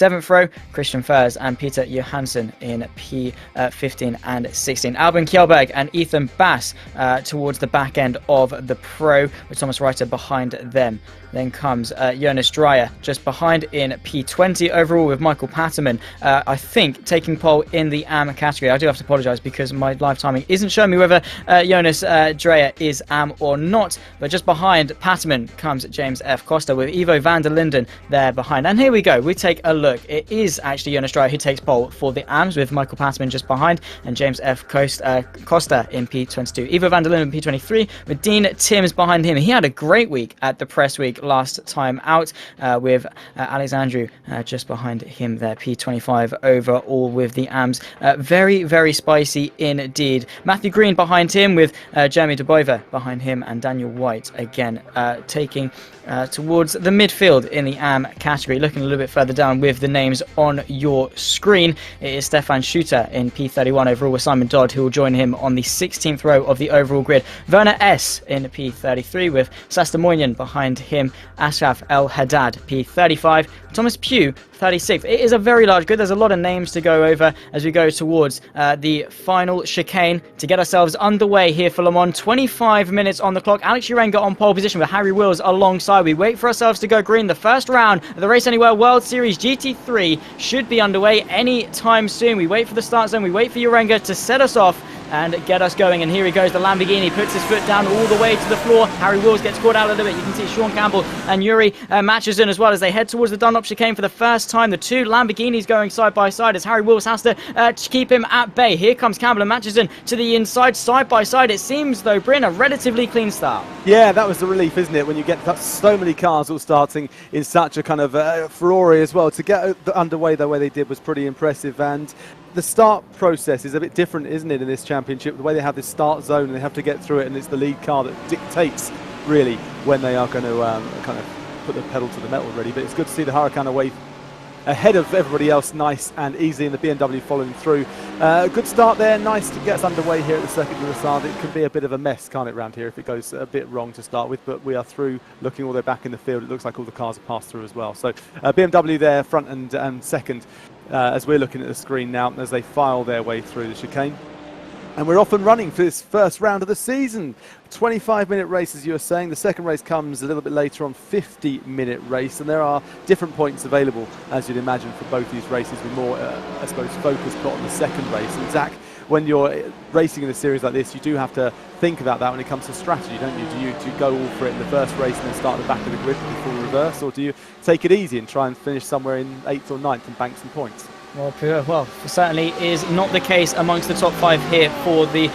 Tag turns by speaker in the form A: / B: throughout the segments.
A: 7th row, Christian Furs and Peter Johansson in P15 and 16. Albin Kjellberg and Ethan Bass towards the back end of the pro, with Thomas Reiter behind them. Then comes Jonas Dreyer just behind in P20 overall, with Michael Patterman, I think, taking pole in the AM category. I do have to apologise because my live timing isn't showing me whether Jonas Dreyer is AM or not. But just behind Patterman comes James F. Costa, with Ivo van der Linden there behind. And here we go. We take a look. It is actually Jonas Dreyer who takes pole for the AMs, with Michael Patterman just behind and James F. Costa in P22. Ivo van der Linden in P23, with Dean Timms behind him. He had a great week at the press week last time out, with Alexandru just behind him there, P25 overall with the AMs. Very, very spicy indeed. Matthew Green behind him, with Jeremy de Boiver behind him, and Daniel White again taking towards the midfield in the AM category. Looking a little bit further down with the names on your screen, it is Stefan Schutter in P31 overall, with Simon Dodd, who will join him on the 16th row of the overall grid. Werner S in P33, with Sasta Moynihan behind him. Ashraf El Haddad P35, Thomas Pugh 36th. It is a very large grid. There's a lot of names to go over as we go towards the final chicane to get ourselves underway here for Le Mans. 25 minutes on the clock. Alex Urenga on pole position with Harry Wills alongside. We wait for ourselves to go green. The first round of the Race Anywhere World Series GT3 should be underway any time soon. We wait for the start zone. We wait for Urenga to set us off and get us going. And here he goes, the Lamborghini puts his foot down all the way to the floor. Harry Wills gets caught out a little bit. You can see Sean Campbell and Yuri Matchison as well as they head towards the Dunlop chicane for the first time. The two Lamborghinis going side by side as Harry Wills has to keep him at bay. Here comes Campbell and Matchison to the inside, side by side. It seems, though, Bryn, a relatively clean start.
B: Yeah, that was the relief, isn't it, when you get so many cars all starting in such a kind of Ferrari as well. To get underway the way they did was pretty impressive. And the start process is a bit different, isn't it, in this championship? The way they have this start zone and they have to get through it, and it's the lead car that dictates really when they are going to kind of put the pedal to the metal, really. But it's good to see the Huracan away ahead of everybody else, nice and easy, and the BMW following through. Good start there, nice to get us underway here at the Circuit de Sade. It can be a bit of a mess, can't it, round here if it goes a bit wrong to start with, but we are through, looking all the way back in the field. It looks like all the cars have passed through as well. So BMW there, front and second, as we're looking at the screen now, as they file their way through the chicane. And we're off and running for this first round of the season. 25-minute race, as you were saying. The second race comes a little bit later on, 50-minute race. And there are different points available, as you'd imagine, for both these races, with more, I suppose, focus put on the second race. And Zach, when you're racing in a series like this, you do have to think about that when it comes to strategy, don't you? Do you go all for it in the first race and then start at the back of the grid with the full reverse? Or do you take it easy and try and finish somewhere in 8th or 9th and bank some points?
A: Well, certainly is not the case amongst the top 5 here for the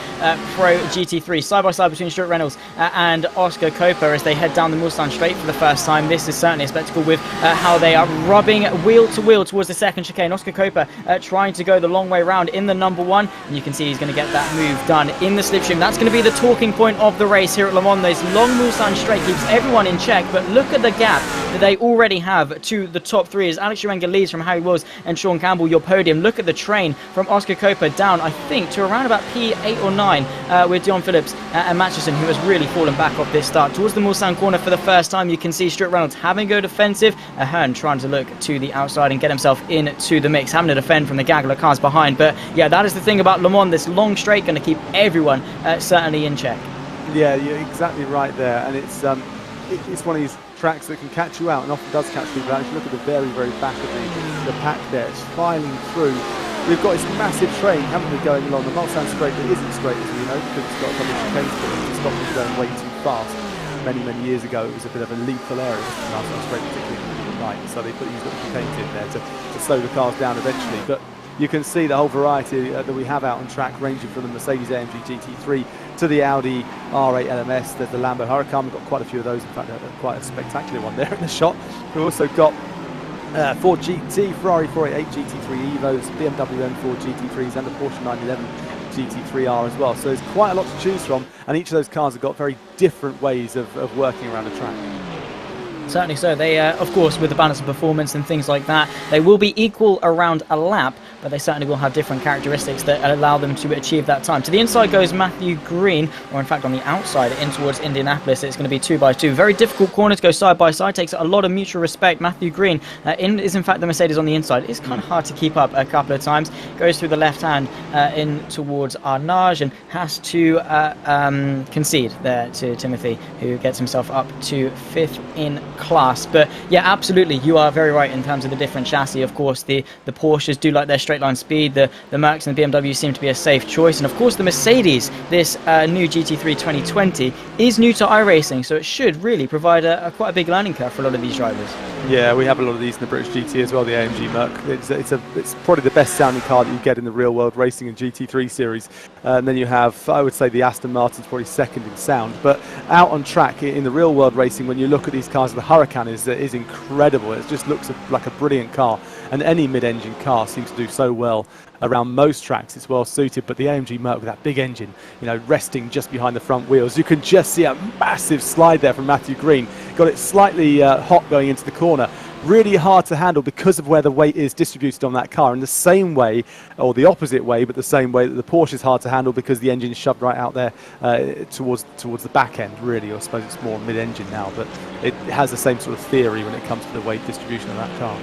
A: Pro GT3. Side by side between Stuart Reynolds and Oscar Coper as they head down the Mulsanne straight for the first time. This is certainly a spectacle with how they are rubbing wheel to wheel towards the second chicane. Oscar Coper trying to go the long way round in the number 1. And you can see he's going to get that move done in the slipstream. That's going to be the talking point of the race here at Le Mans. This long Mulsanne straight keeps everyone in check. But look at the gap that they already have to the top 3 as Alex Urenga leads from Harry Wills and Sean Campbell. Your podium. Look at the train from Oscar Coper down, I think, to around about P8 or 9 with Dion Phillips and Matchison, who has really fallen back off this start. Towards the Mulsanne corner for the first time, you can see Stuart Reynolds having to go defensive. Ahern trying to look to the outside and get himself into the mix, having to defend from the gaggle of cars behind. But yeah, that is the thing about Le Mans. This long straight going to keep everyone certainly in check.
B: Yeah, you're exactly right there. And it's one of these tracks that can catch you out, and often does catch people out. If you look at the very, very back of the pack there, it's filing through. We've got this massive train, haven't we, going along the Mulsanne straight that isn't straight, as we know, because it's got a couple of chicanes to it to stop them going way too fast. Many, many years ago, it was a bit of a lethal area, the Mulsanne straight, particularly at night, so they put these little chicanes in there to slow the cars down eventually. But you can see the whole variety that we have out on track, ranging from the Mercedes-AMG GT3 to the Audi R.A.W.S. There's the Lambo Huracan. We've got quite a few of those. In fact, quite a spectacular one there in the shot. We've also got Ford GT, Ferrari 488 GT3 Evos, BMW M4 GT3s, and the Porsche 911 GT3R as well. So there's quite a lot to choose from, and each of those cars have got very different ways of working around the track.
A: Certainly so. They, of course, with the balance of performance and things like that, they will be equal around a lap. but they certainly will have different characteristics that allow them to achieve that time. To the inside goes Matthew Green, or in fact on the outside in towards Indianapolis. It's going to be 2x2. Very difficult corner to go side by side. Takes a lot of mutual respect. Matthew Green is in fact the Mercedes on the inside. It's kind of hard to keep up a couple of times. Goes through the left hand in towards R.A.W.S and has to concede there to Timothy, who gets himself up to 5th in class. But yeah, absolutely, you are very right in terms of the different chassis. Of course, the Porsches do like their straight line speed. The Mercs and the BMW seem to be a safe choice. And of course, the Mercedes, this new GT3 2020, is new to iRacing, so it should really provide quite a big learning curve for a lot of these drivers.
B: Yeah, we have a lot of these in the British GT as well, the AMG Merc. It's probably the best sounding car that you get in the real world racing and GT3 series. And then you have, I would say, the Aston Martin's probably second in sound. But out on track in the real world racing, when you look at these cars, the Huracan is incredible. It just looks like a brilliant car. And any mid-engine car seems to do so well around most tracks. It's well suited, but the AMG Merc with that big engine, you know, resting just behind the front wheels, you can just see a massive slide there from Matthew Green. Got it slightly hot going into the corner. Really hard to handle because of where the weight is distributed on that car, in the same way, or the opposite way, but the same way that the Porsche is hard to handle because the engine is shoved right out there towards the back end, really. Or I suppose it's more mid-engine now, but it has the same sort of theory when it comes to the weight distribution of that car.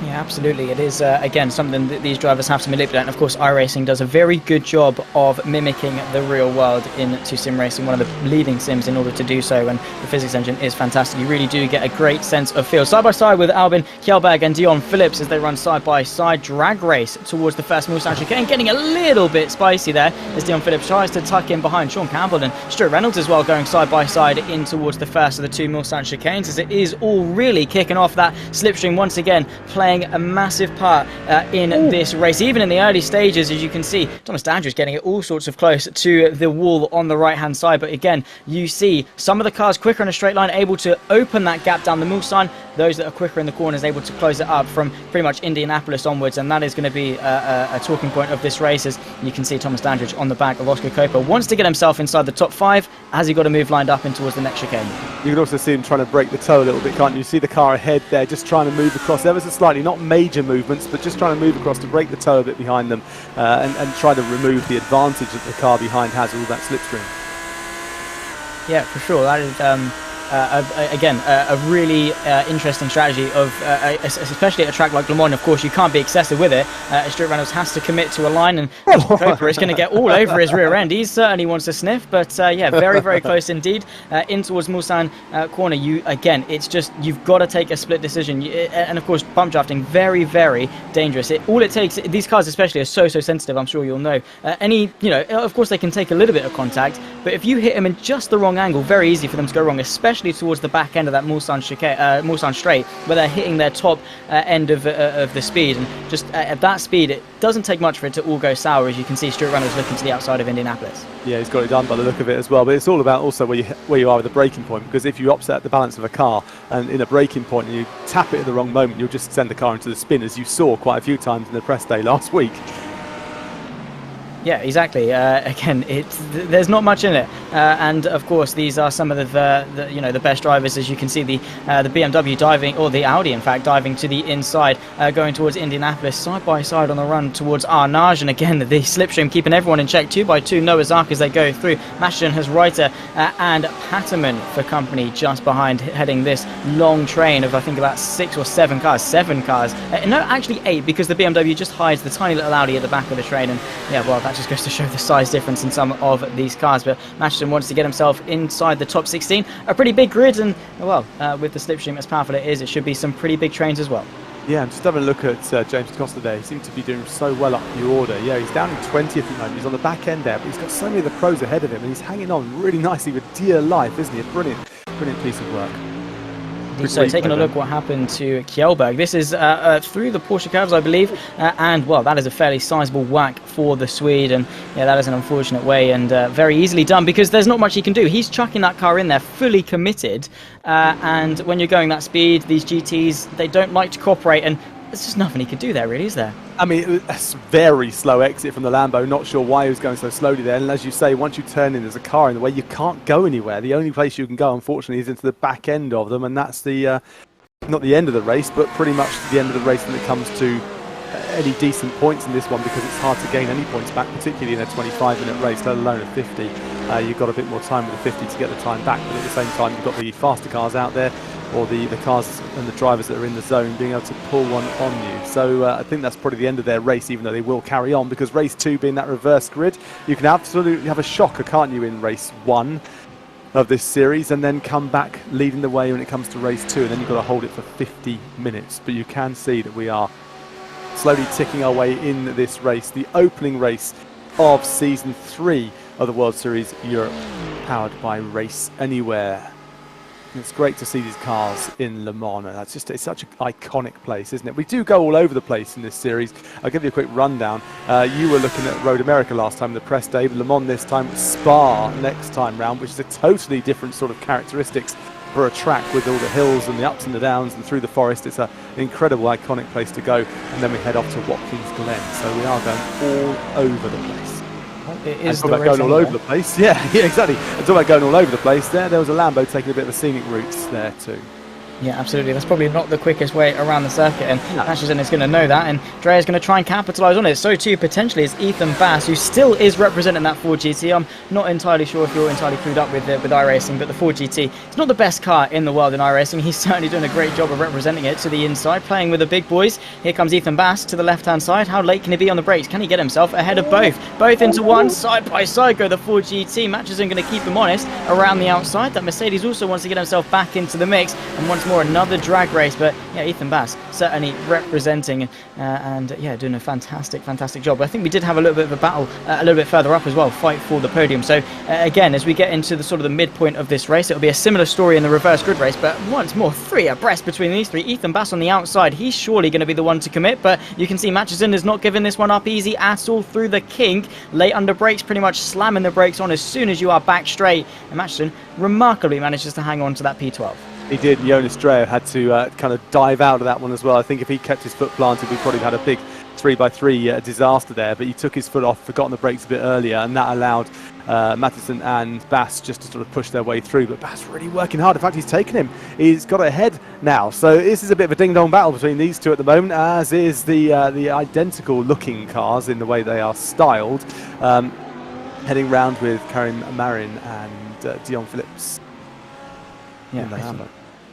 A: Yeah, absolutely. It is, again, something that these drivers have to manipulate. And of course, iRacing does a very good job of mimicking the real world into sim racing, one of the leading sims in order to do so. And the physics engine is fantastic. You really do get a great sense of feel. Side by side with Albin Kjellberg and Dion Phillips as they run side by side. Drag race towards the first Mulsanne chicane. Getting a little bit spicy there as Dion Phillips tries to tuck in behind Sean Campbell and Stuart Reynolds as well, going side by side in towards the first of the two Mulsanne chicanes, as it is all really kicking off. That slipstream once again playing a massive part in this race. Even in the early stages, as you can see, Thomas Dandridge getting it all sorts of close to the wall on the right hand side. But again, you see some of the cars quicker in a straight line, able to open that gap down the Mulsanne. Those that are quicker in the corners able to close it up from pretty much Indianapolis onwards, and that is going to be a talking point of this race. As you can see, Thomas Dandridge on the back of Oscar Copa wants to get himself inside the top 5. Has he got a move lined up in towards the next chicane?
B: You can also see him trying to break the toe a little bit, can't you? See the car ahead there, just trying to move across ever so slightly, not major movements, but just trying to move across to break the toe a bit behind them and try to remove the advantage that the car behind has with all that slipstream.
A: Yeah, for sure. That is again a really interesting strategy of especially at a track like Le Mans. Of course, you can't be excessive with it. Stuart Reynolds has to commit to a line, and Copa is going to get all over his rear end. He certainly wants to sniff, but yeah, very, very close indeed. In towards Mulsanne corner, it's just, you've got to take a split decision. And of course, bump drafting, very, very dangerous. All it takes, these cars especially are so sensitive, I'm sure you'll know. Of course they can take a little bit of contact, but if you hit them in just the wrong angle, very easy for them to go wrong, especially towards the back end of that Mulsanne straight, where they're hitting their top end of the speed. And just at that speed, it doesn't take much for it to all go sour. As you can see, Stuart Reynolds looking to the outside of Indianapolis.
B: Yeah, he's got it done by the look of it as well. But it's all about also where you are with the braking point, because if you upset the balance of a car and in a braking point and you tap it at the wrong moment, you'll just send the car into the spin, as you saw quite a few times in the press day last week.
A: Yeah, exactly. Again, there's not much in it, and of course these are some of the best drivers. As you can see, the BMW diving, or the Audi in fact, diving to the inside, going towards Indianapolis, side by side on the run towards R.A.W.S. And again, the slipstream keeping everyone in check. 2 by 2, Noah's Ark as they go through. Masterson has Reiter and Patterman for company just behind, heading this long train of I think about 6 or 7 cars. 7 cars. No, actually 8, because the BMW just hides the tiny little Audi at the back of the train. And yeah, well, that just goes to show the size difference in some of these cars. But Masterson wants to get himself inside the top 16. A pretty big grid, and well, with the slipstream as powerful it is, it should be some pretty big trains as well. Yeah,
B: I'm just having a look at James Costa there. He seems to be doing so well up the order. Yeah, he's down in 20th at the moment. He's on the back end there, but he's got so many of the pros ahead of him, and he's hanging on really nicely with dear life, isn't he? A brilliant piece of work.
A: So taking a look what happened to Kjellberg. This is through the Porsche curves, I believe, and well, that is a fairly sizable whack for the Swede, and yeah, that is an unfortunate way, and very easily done, because there's not much he can do. He's chucking that car in there fully committed, and when you're going that speed, these GTs, they don't like to cooperate, and there's just nothing he could do there, really, is there?
B: I mean, it's a very slow exit from the Lambo. Not sure why he was going so slowly there. And as you say, once you turn in, there's a car in the way. You can't go anywhere. The only place you can go, unfortunately, is into the back end of them. And that's the not the end of the race, but pretty much the end of the race when it comes to any decent points in this one, because it's hard to gain any points back, particularly in a 25-minute race, let alone a 50. You've got a bit more time with a 50 to get the time back, but at the same time you've got the faster cars out there, or the cars and the drivers that are in the zone being able to pull one on you. So I think that's probably the end of their race, even though they will carry on, because race 2 being that reverse grid, you can absolutely have a shocker, can't you, in race 1 of this series, and then come back leading the way when it comes to race 2, and then you've got to hold it for 50 minutes. But you can see that we are slowly ticking our way in this race, the opening race of season 3 of the World Series Europe, powered by Race Anywhere. And it's great to see these cars in Le Mans. It's such an iconic place, isn't it? We do go all over the place in this series. I'll give you a quick rundown. You were looking at Road America last time, the press day. Le Mans this time, Spa next time round, which is a totally different sort of characteristics for a track with all the hills and the ups and the downs and through the forest. It's an incredible, iconic place to go. And then we head off to Watkins Glen. So we are going all over the place.
A: It is
B: about going all over the place. Yeah, exactly. And talk about going all over the place. There was a Lambo taking a bit of a scenic routes there too.
A: Yeah, absolutely. That's probably not the quickest way around the circuit, and Ashton is going to know that, and Dre is going to try and capitalise on it. So too, potentially, is Ethan Bass, who still is representing that Ford GT. I'm not entirely sure if you're entirely clued up with iRacing, but the Ford GT, it's not the best car in the world in iRacing. He's certainly doing a great job of representing it to the inside, playing with the big boys. Here comes Ethan Bass to the left-hand side. How late can he be on the brakes? Can he get himself ahead of both? Both into one, side by side go the Ford GT. Matches are going to keep him honest around the outside. That Mercedes also wants to get himself back into the mix, and once more another drag race. But yeah, Ethan Bass certainly representing and yeah, doing a fantastic job. I think we did have a little bit of a battle a little bit further up as well, fight for the podium. So again, as we get into the sort of the midpoint of this race, it'll be a similar story in the reverse grid race, but once more 3 abreast between these 3. Ethan Bass on the outside, he's surely going to be the one to commit, but you can see Matchison is not giving this one up easy at all through the kink. Late under brakes, pretty much slamming the brakes on as soon as you are back straight, and Matchison remarkably manages to hang on to that P12.
B: He did. Jonas Dreyer had to kind of dive out of that one as well. I think if he kept his foot planted, we probably had a big 3x3 disaster there, but he took his foot off, forgot on the brakes a bit earlier, and that allowed Matthijsen and Bass just to sort of push their way through. But Bass really working hard. In fact, he's taken him. He's got ahead now. So this is a bit of a ding-dong battle between these two at the moment, as is the identical looking cars in the way they are styled. Heading round with Karim Marin and Dion Phillips.
A: Yeah,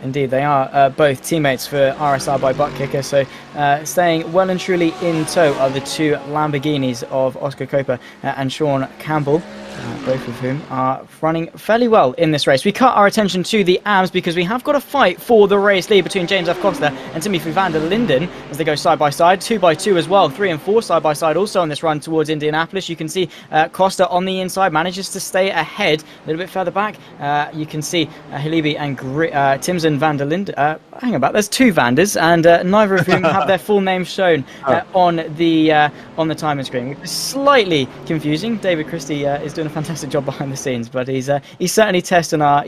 A: indeed, they are both teammates for RSR by Butt Kicker, so staying well and truly in tow are the 2 Lamborghinis of Oscar Copa and Sean Campbell, both of whom are running fairly well in this race. We cut our attention to the AMS because we have got a fight for the race lead between James F. Costa and Timothy van der Linden as they go side by side, 2x2 as well, 3 and 4 side by side also on this run towards Indianapolis. You can see Costa on the inside manages to stay ahead. A little bit further back, you can see Halibi and Timson van der Linden. Hang about, there's 2 Vanders, and neither of whom have their full names shown on the timing screen, which is slightly confusing. David Christie is doing a fantastic job behind the scenes, but he's certainly testing our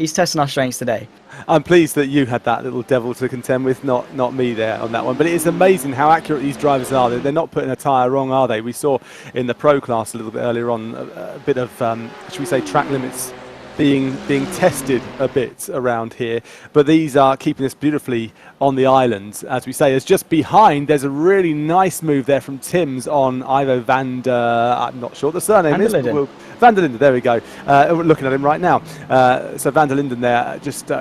A: strengths today.
B: I'm pleased that you had that little devil to contend with, not me there on that one. But it is amazing how accurate these drivers are. They're not putting a tyre wrong, are they? We saw in the pro class a little bit earlier on a bit of, should we say, track limits being tested a bit around here, but these are keeping us beautifully on the island, as we say. As just behind, there's a really nice move there from Tim's on Ivo I'm not sure the surname is. Van der Linden, there we go. We're looking at him right now. So Van der Linden there, just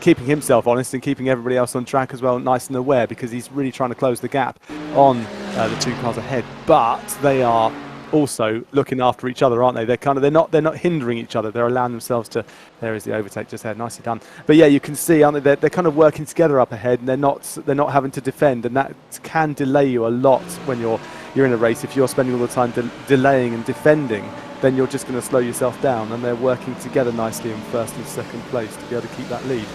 B: keeping himself honest and keeping everybody else on track as well, nice and aware, because he's really trying to close the gap on the 2 cars ahead. But they are also looking after each other, aren't they? They're not hindering each other. They're allowing themselves to. There is the overtake just there, nicely done. But yeah, you can see, aren't they? They're kind of working together up ahead, and they're not having to defend, and that can delay you a lot when you're in a race. If you're spending all the time delaying and defending, then you're just going to slow yourself down. And they're working together nicely in first and second place to be able to keep that lead.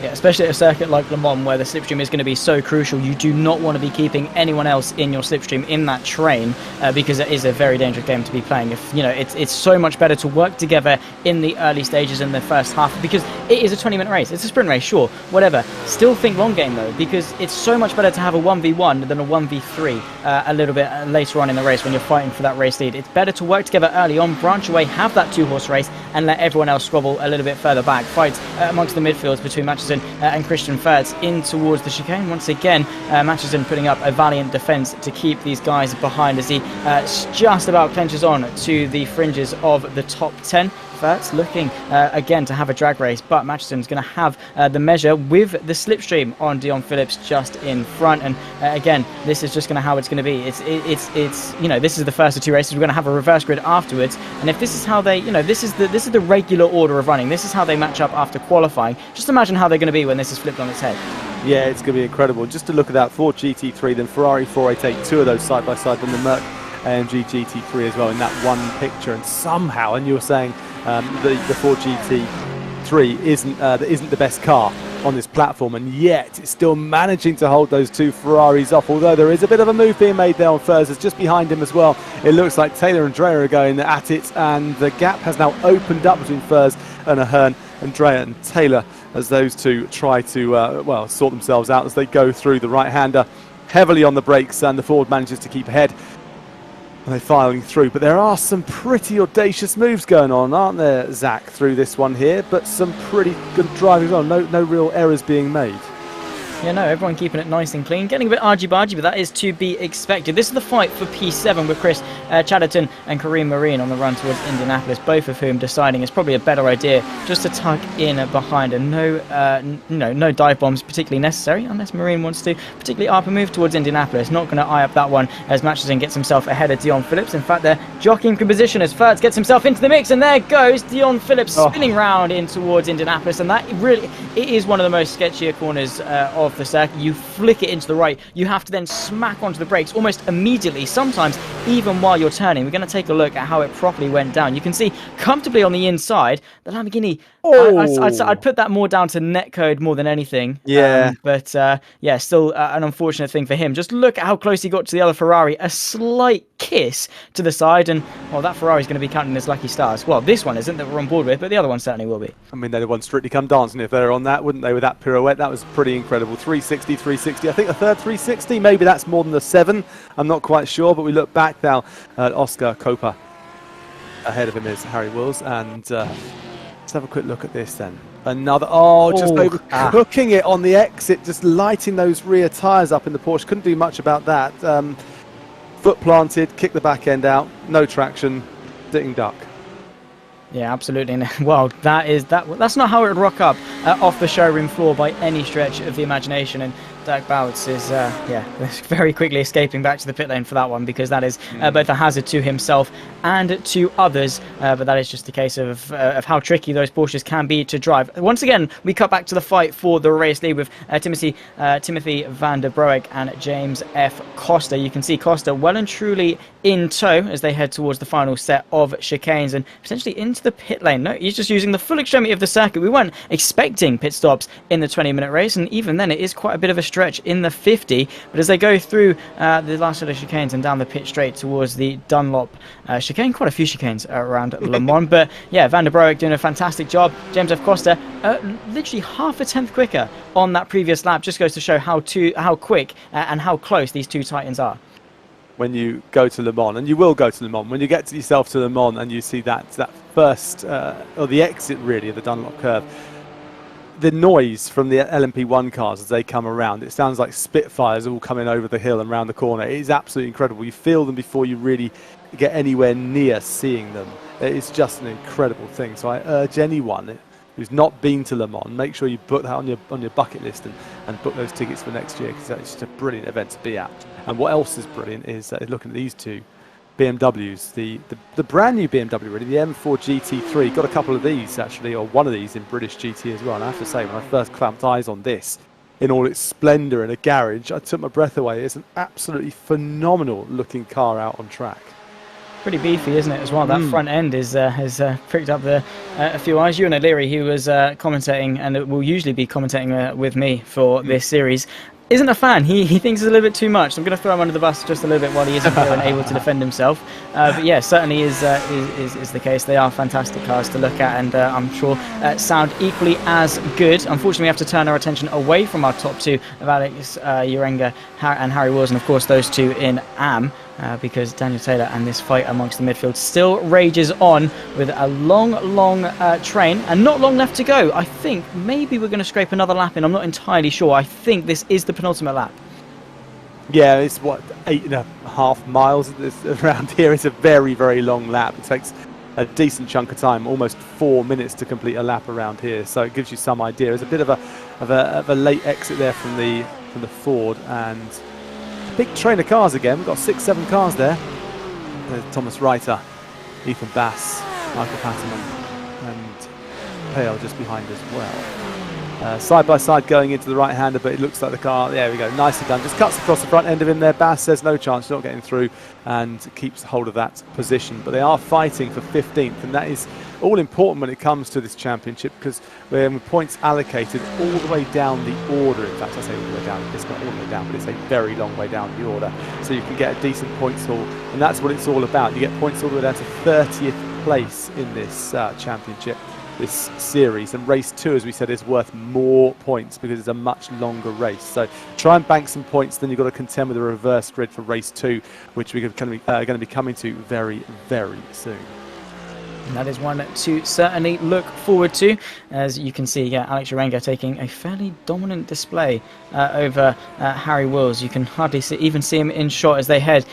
A: Yeah, especially at a circuit like Le Mans, where the slipstream is going to be so crucial. You do not want to be keeping anyone else in your slipstream in that train, because it is a very dangerous game to be playing. If you know, it's so much better to work together in the early stages in the first half, because it is a 20-minute race. It's a sprint race, sure, whatever. Still think long game though, because it's so much better to have a 1v1 than a 1v3 a little bit later on in the race when you're fighting for that race lead. It's better to work together early on, branch away, have that 2-horse race, and let everyone else squabble a little bit further back. Fight amongst the midfields between Matches Matchison and Christian Furtz in towards the chicane. Once again, Matchison putting up a valiant defence to keep these guys behind as he just about clenches on to the fringes of the top 10. Furtz looking again to have a drag race, but Matchison's going to have the measure with the slipstream on Dion Phillips just in front. And again, this is just going to how it's going to be. It's you know, this is the first of two races. We're going to have a reverse grid afterwards, and if this is how they, you know, this is the regular order of running. This is how they match up after qualifying. Just imagine how they're going to be when this is flipped on its head.
B: Yeah, it's going to be incredible. Just to look at that, Ford GT3, then Ferrari 488, two of those side by side, then the Merc AMG GT3 as well in that one picture. And somehow, and you were saying the Ford GT3 isn't the best car on this platform, and yet it's still managing to hold those two Ferraris off, although there is a bit of a move being made there on Furtz. Just behind him as well. It looks like Taylor and Dreyer are going at it, and the gap has now opened up between Furtz and Ahern, and Dreyer and Taylor as those two try to well, sort themselves out as they go through. The right-hander heavily on the brakes, and the Ford manages to keep ahead. They're filing through, but there are some pretty audacious moves going on, aren't there, Zach, through this one here? But some pretty good driving as well. No real errors being made.
A: Yeah, no, everyone keeping it nice and clean. Getting a bit argy-bargy, but that is to be expected. This is the fight for P7 with Chris Chatterton and Kareem Marine on the run towards Indianapolis, both of whom deciding it's probably a better idea just to tuck in behind, and no dive bombs particularly necessary unless Marine wants to particularly up a move towards Indianapolis. Not going to eye up that one as Matchison gets himself ahead of Dion Phillips. In fact, they're jockeying for position as Furtz gets himself into the mix, and there goes Dion Phillips spinning round in towards Indianapolis, and that really, it is one of the most sketchier corners of the circuit. You flick it into the right, you have to then smack onto the brakes almost immediately, sometimes even while you're turning. We're going to take a look at how it properly went down. You can see comfortably on the inside the Lamborghini. I'd put that more down to netcode more than anything.
B: Yeah.
A: But yeah, still an unfortunate thing for him. Just look at how close he got to the other Ferrari. A slight kiss to the side, and well, that Ferrari's going to be counting as lucky stars. Well, this one isn't that we're on board with, but the other one certainly will be.
B: I mean, they'd have won Strictly Come Dancing if they were on that, wouldn't they, with that pirouette? That was pretty incredible. 360, 360. I think the third 360, maybe that's more than the 7. I'm not quite sure, but we look back now at Oscar Copa. Ahead of him is Harry Wills, and let's have a quick look at this then. Another, just overcooking it on the exit, just lighting those rear tyres up in the Porsche. Couldn't do much about that. Foot planted, kick the back end out, no traction, sitting duck.
A: Yeah, absolutely. Well, that's not how it would rock up off the showroom floor by any stretch of the imagination. And Dirk Bouts is very quickly escaping back to the pit lane for that one, because that is both a hazard to himself and to others. But that is just a case of how tricky those Porsches can be to drive. Once again, we cut back to the fight for the race lead with Timothy van der Broek and James F. Costa. You can see Costa well and truly in tow as they head towards the final set of chicanes and potentially into the pit lane. No, he's just using the full extremity of the circuit. We weren't expecting pit stops in the 20-minute race, and even then it is quite a bit of a stretch in the 50. But as they go through the last set of chicanes and down the pit straight towards the Dunlop chicane, quite a few chicanes around Le Mans. But yeah, Van der Broek doing a fantastic job. James F. Costa literally half a tenth quicker on that previous lap. Just goes to show how quick and how close these two titans are.
B: When you go to Le Mans, and you will go to Le Mans, when you get to yourself to Le Mans and you see that first, or the exit really of the Dunlop curve, the noise from the LMP1 cars as they come around, it sounds like Spitfires all coming over the hill and round the corner. It is absolutely incredible. You feel them before you really get anywhere near seeing them. It's just an incredible thing. So I urge anyone who's not been to Le Mans, make sure you put that on your bucket list and book those tickets for next year, because it's just a brilliant event to be at. And what else is brilliant is looking at these two BMWs, the brand new BMW really, the M4 GT3. Got a couple of these actually, or one of these in British GT as well. And I have to say, when I first clamped eyes on this in all its splendour in a garage, I took my breath away. It's an absolutely phenomenal looking car out on track.
A: Pretty beefy, isn't it, as well? That front end has pricked up a few eyes. Ewan O'Leary, who was commentating and will usually be commentating with me for this series, isn't a fan. He thinks it's a little bit too much. So I'm going to throw him under the bus just a little bit while he isn't here and able to defend himself. But yeah, certainly is the case. They are fantastic cars to look at, and I'm sure sound equally as good. Unfortunately, we have to turn our attention away from our top two of Alex Urenga and Harry Wills, and of course those two in AM. because Daniel Taylor and this fight amongst the midfield still rages on with a long train and not long left to go. I think maybe we're going to scrape another lap in. I'm not entirely sure. I think this is the penultimate lap.
B: Yeah, it's what, 8.5 miles around here. It's a very long lap. It takes a decent chunk of time, almost 4 minutes to complete a lap around here. So it gives you some idea. There's a bit of a late exit there from the Ford, and big train of cars again. We've got 6-7 cars there. There's Thomas Reiter, Ethan Bass, Michael Patterman, and Pale just behind as well. Side by side going into the right-hander, but it looks like the car, there we go, nicely done. Just cuts across the front end of him there. Bass says no chance, not getting through, and keeps hold of that position. But they are fighting for 15th, and that is all important when it comes to this championship, because we're with points allocated all the way down the order. In fact, I say all the way down, it's not all the way down, but it's a very long way down the order. So you can get a decent points haul, and that's what it's all about. You get points all the way down to 30th place in this championship, this series, and race 2, as we said, is worth more points because it's a much longer race. So try and bank some points, then you've got to contend with a reverse grid for race 2, which we're going to be coming to very soon.
A: And that is one to certainly look forward to. As you can see, Alex Urenga taking a fairly dominant display over Harry Wills. You can hardly even see him in shot as they head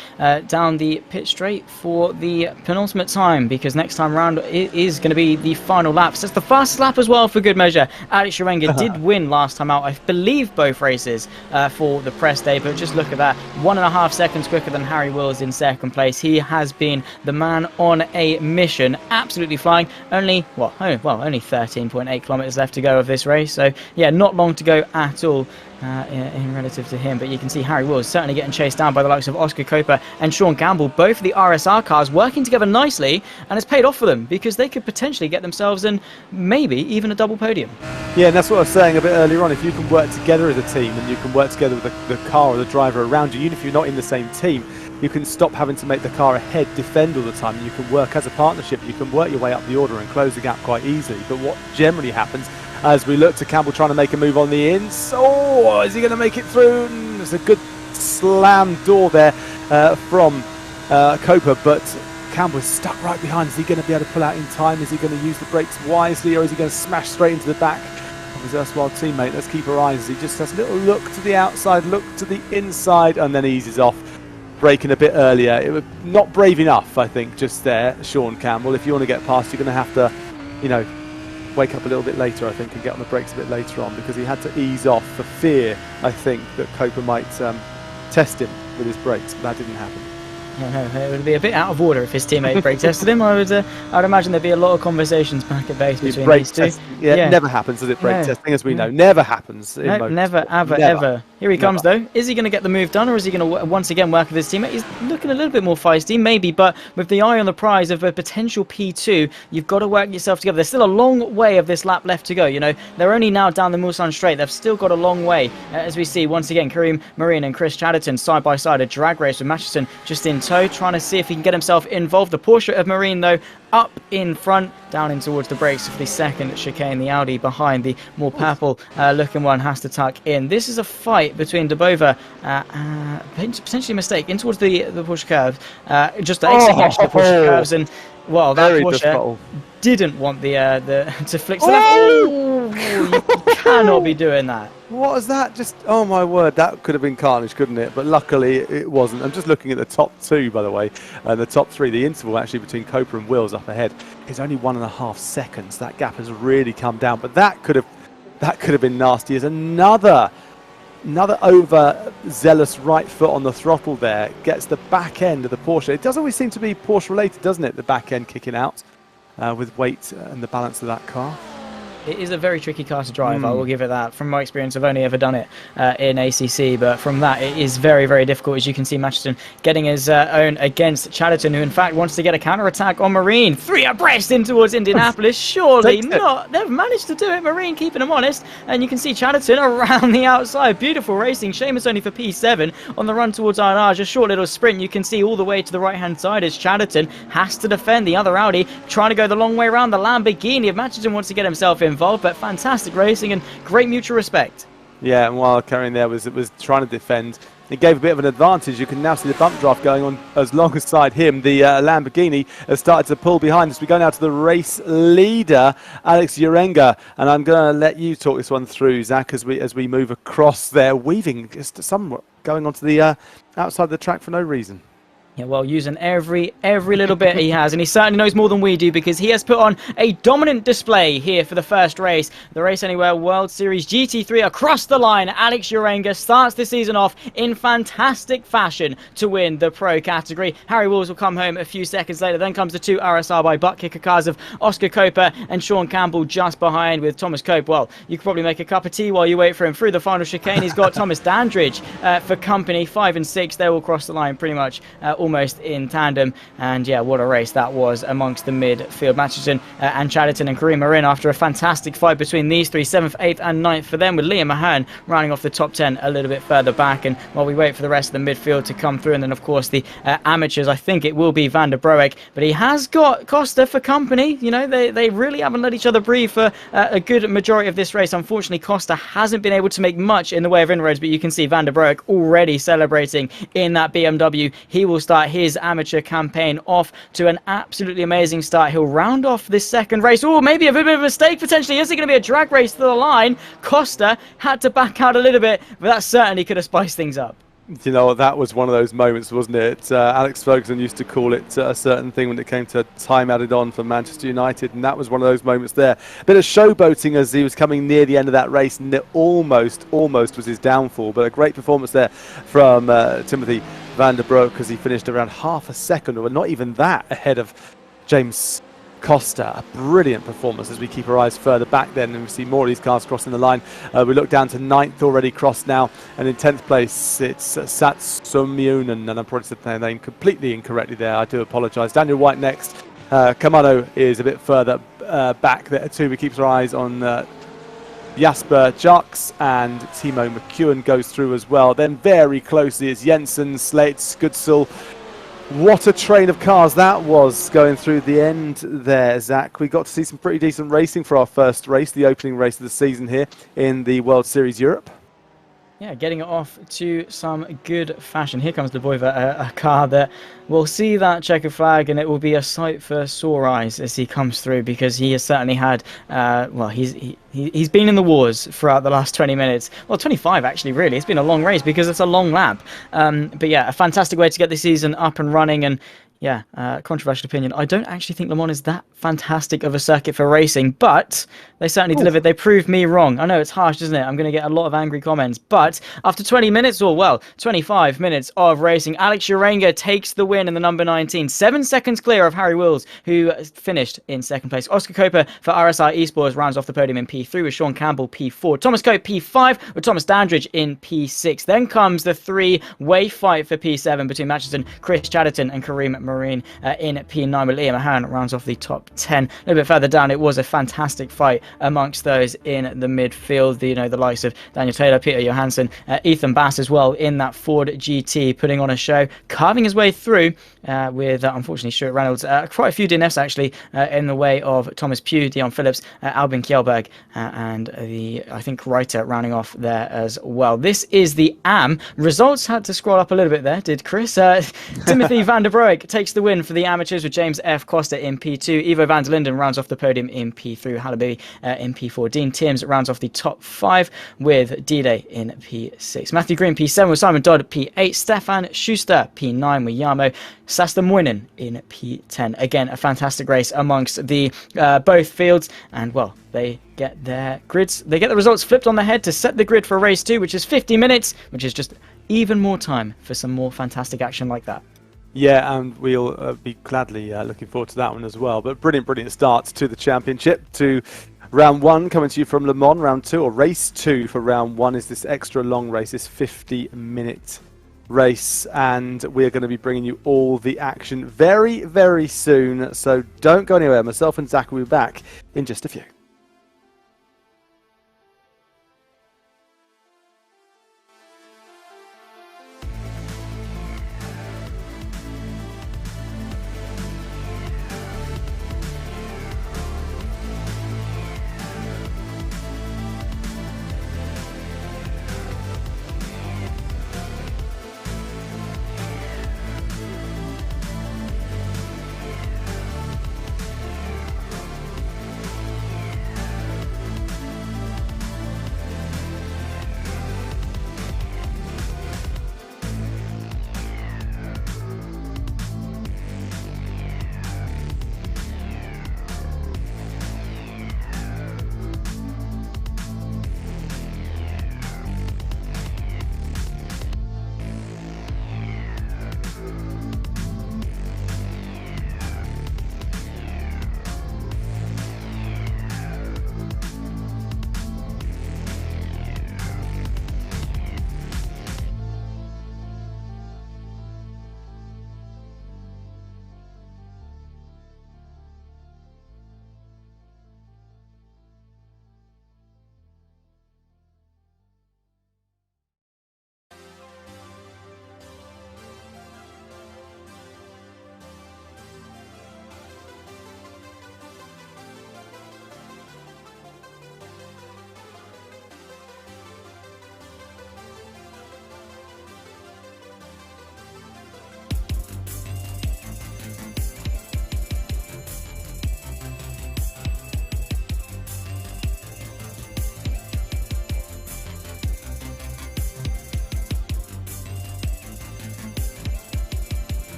A: down the pit straight for the penultimate time, because next time round it is going to be the final lap. So it's the fastest lap as well, for good measure. Alex Urenga did win last time out, I believe, both races for the press day, but just look at that, 1.5 seconds quicker than Harry Wills in second place. He has been the man on a mission, absolutely flying. Only 13.8 kilometers left to go of this race, so yeah, not long to go at all in relative to him. But you can see Harry Wills certainly getting chased down by the likes of Oscar Coper and Sean Gamble, both of the RSR cars working together nicely, and it's paid off for them because they could potentially get themselves in maybe even a double podium. Yeah,
B: and that's what I was saying a bit earlier on. If you can work together as a team, and you can work together with the car or the driver around you, even if you're not in the same team, you can stop having to make the car ahead defend all the time. You can work as a partnership. You can work your way up the order and close the gap quite easily. But what generally happens, as we look to Campbell trying to make a move on the ins, oh, is he going to make it through? There's a good slam door there from Coper, but Campbell's stuck right behind. Is he going to be able to pull out in time? Is he going to use the brakes wisely, or is he going to smash straight into the back of his erstwhile teammate? Let's keep our eyes. He just has a little look to the outside, look to the inside, and then eases off, braking a bit earlier. It was not brave enough, I think, just there, Sean Campbell. If you want to get past, you're going to have to, wake up a little bit later, I think, and get on the brakes a bit later on, because he had to ease off for fear, I think, that Coper might test him with his brakes, but that didn't happen.
A: No, it would be a bit out of order if his teammate brake tested him. I'd imagine there'd be a lot of conversations back at base between these two.
B: It never happens, does it? Brake testing, as we know, never happens.
A: Never, ever. Here he comes, though. Is he going to get the move done, or is he going to once again work with his teammate? He's looking a little bit more feisty, maybe, but with the eye on the prize of a potential P2, you've got to work yourself together. There's still a long way of this lap left to go. They're only now down the Mulsanne straight. They've still got a long way, as we see once again Kareem Marine and Chris Chatterton side by side, a drag race with Masterson just in tow, trying to see if he can get himself involved. The Porsche of Marine, though, up in front, down in towards the brakes for the second chicane. The Audi behind, the more purple looking one, has to tuck in. This is a fight between Dabova, potentially a mistake, in towards the Porsche curve, just exiting actually the Porsche curves, and well, that Porsche difficult. Didn't want the to flick to the left. Oh, you cannot be doing that.
B: What was that? Just, oh my word, that could have been carnage, couldn't it? But luckily it wasn't. I'm just looking at the top two, by the way, the top three. The interval actually between Coper and Wills up ahead is only 1.5 seconds. That gap has really come down, but that could have been nasty. As another overzealous right foot on the throttle there gets the back end of the Porsche. It does always seem to be Porsche related, doesn't it? The back end kicking out with weight and the balance of that car.
A: It is a very tricky car to drive, I will give it that. From my experience, I've only ever done it in ACC, but from that, it is very, very difficult. As you can see, Masterson getting his own against Chatterton, who in fact wants to get a counter-attack on Marine. 3 abreast in towards Indianapolis. Surely not. They've managed to do it. Marine keeping them honest. And you can see Chatterton around the outside. Beautiful racing. Seamus only for P7 on the run towards R.A.W.S. A short little sprint. You can see all the way to the right-hand side as Chatterton has to defend the other Audi, trying to go the long way around the Lamborghini. Masterson wants to get himself involved, but fantastic racing and great mutual respect.
B: Yeah, and while Karen there was trying to defend, it gave a bit of an advantage. You can now see the bump draft going on as alongside him. The Lamborghini has started to pull behind as we go now to the race leader, R.A.W.S, and I'm going to let you talk this one through, Zach, as we move across there, weaving just somewhat going onto the outside of the track for no reason.
A: Yeah, well, using every little bit he has, and he certainly knows more than we do because he has put on a dominant display here for the first race. The Race Anywhere World Series GT3 across the line. R.A.W.S starts the season off in fantastic fashion to win the Pro category. Harry Wills will come home a few seconds later. Then comes the two RSR by butt kicker cars of Oscar Coper and Sean Campbell just behind with Thomas Cope. Well, you could probably make a cup of tea while you wait for him through the final chicane. He's got Thomas Dandridge for company. 5 and 6, they will cross the line pretty much almost in tandem, and yeah, what a race that was amongst the midfield. Matcherton and Chatterton and Kareem are in after a fantastic fight between these three, 7th, 8th and 9th for them, with Liam Mahern rounding off the top 10 a little bit further back. And while we wait for the rest of the midfield to come through, and then of course the amateurs, I think it will be Van der Broek, but he has got Costa for company. You know, they really haven't let each other breathe for a good majority of this race. Unfortunately, Costa hasn't been able to make much in the way of inroads, but you can see Van der Broek already celebrating in that BMW. He will start his amateur campaign off to an absolutely amazing start. He'll round off this second race. Oh, maybe a bit of a mistake potentially. Is it going to be a drag race to the line? Costa had to back out a little bit, but that certainly could have spiced things up.
B: You know, that was one of those moments, wasn't it? Alex Ferguson used to call it a certain thing when it came to time added on for Manchester United, and that was one of those moments there. A bit of showboating as he was coming near the end of that race, and it almost was his downfall. But a great performance there from Timothy Van der Broek, because he finished around half a second, or not even that, ahead of James Costa. A brilliant performance as we keep our eyes further back then, and we see more of these cars crossing the line. We look down to 9th already crossed now, and in 10th place it's Satsumyunan, and I probably said their name completely incorrectly there. I do apologise. Daniel White next. Kamano is a bit further back there too. We keep our eyes on Jasper Jux, and Timo McEwen goes through as well. Then very closely is Jensen, Slates, Goodsell. What a train of cars that was going through the end there, Zach. We got to see some pretty decent racing for our first race, the opening race of the season here in the World Series Europe.
A: Yeah, getting it off to some good fashion. Here comes the Voiva, a car that will see that checkered flag, and it will be a sight for sore eyes as he comes through, because he has certainly had, well, he's been in the wars throughout the last 20 minutes. Well, 25 actually, really. It's been a long race because it's a long lap. But yeah, a fantastic way to get the season up and running. And yeah, controversial opinion. I don't actually think Le Mans is that fantastic of a circuit for racing, but they certainly delivered. They proved me wrong. I know it's harsh, isn't it? I'm going to get a lot of angry comments, but after 20 minutes, or well, 25 minutes of racing, R.A.W.S takes the win in the number 19, 7 seconds clear of Harry Wills, who finished in second place. Oscar Coper for RSI Esports rounds off the podium in P3 with Sean Campbell P4. Thomas Cope P5 with Thomas Dandridge in P6. Then comes the three-way fight for P7 between Matcherton, Chris Chatterton and Kareem Marine in P9, with Liam Mahern rounds off the top 10. A little bit further down, it was a fantastic fight amongst those in the midfield. The likes of Daniel Taylor, Peter Johansson, Ethan Bass as well in that Ford GT, putting on a show, carving his way through with unfortunately Stuart Reynolds. Quite a few DNFs actually in the way of Thomas Pugh, Dion Phillips, Albin Kjellberg, and I think Reiter rounding off there as well. This is the AM. Results had to scroll up a little bit there, did Chris? Timothy Van der Broek takes the win for the amateurs with James F. Costa in P2. Ivo van der Linden rounds off the podium in P3. Hallaby in P4. Dean Timms rounds off the top 5 with D-Day in P6. Matthew Green P7 with Simon Dodd P8. Stefan Schuster P9 with Yamo. Sasta Moinen in P10. Again, a fantastic race amongst the both fields, and well, they get their grids, they get the results flipped on the head to set the grid for race 2, which is 50 minutes, which is just even more time for some more fantastic action like that.
B: Yeah, and we'll be gladly looking forward to that one as well. But brilliant start to the championship, to round 1 coming to you from Le Mans. Round 2, or race 2 for round 1, is this extra long race, this 50-minute race, and we're going to be bringing you all the action very, very soon. So don't go anywhere. Myself and Zach will be back in just a few.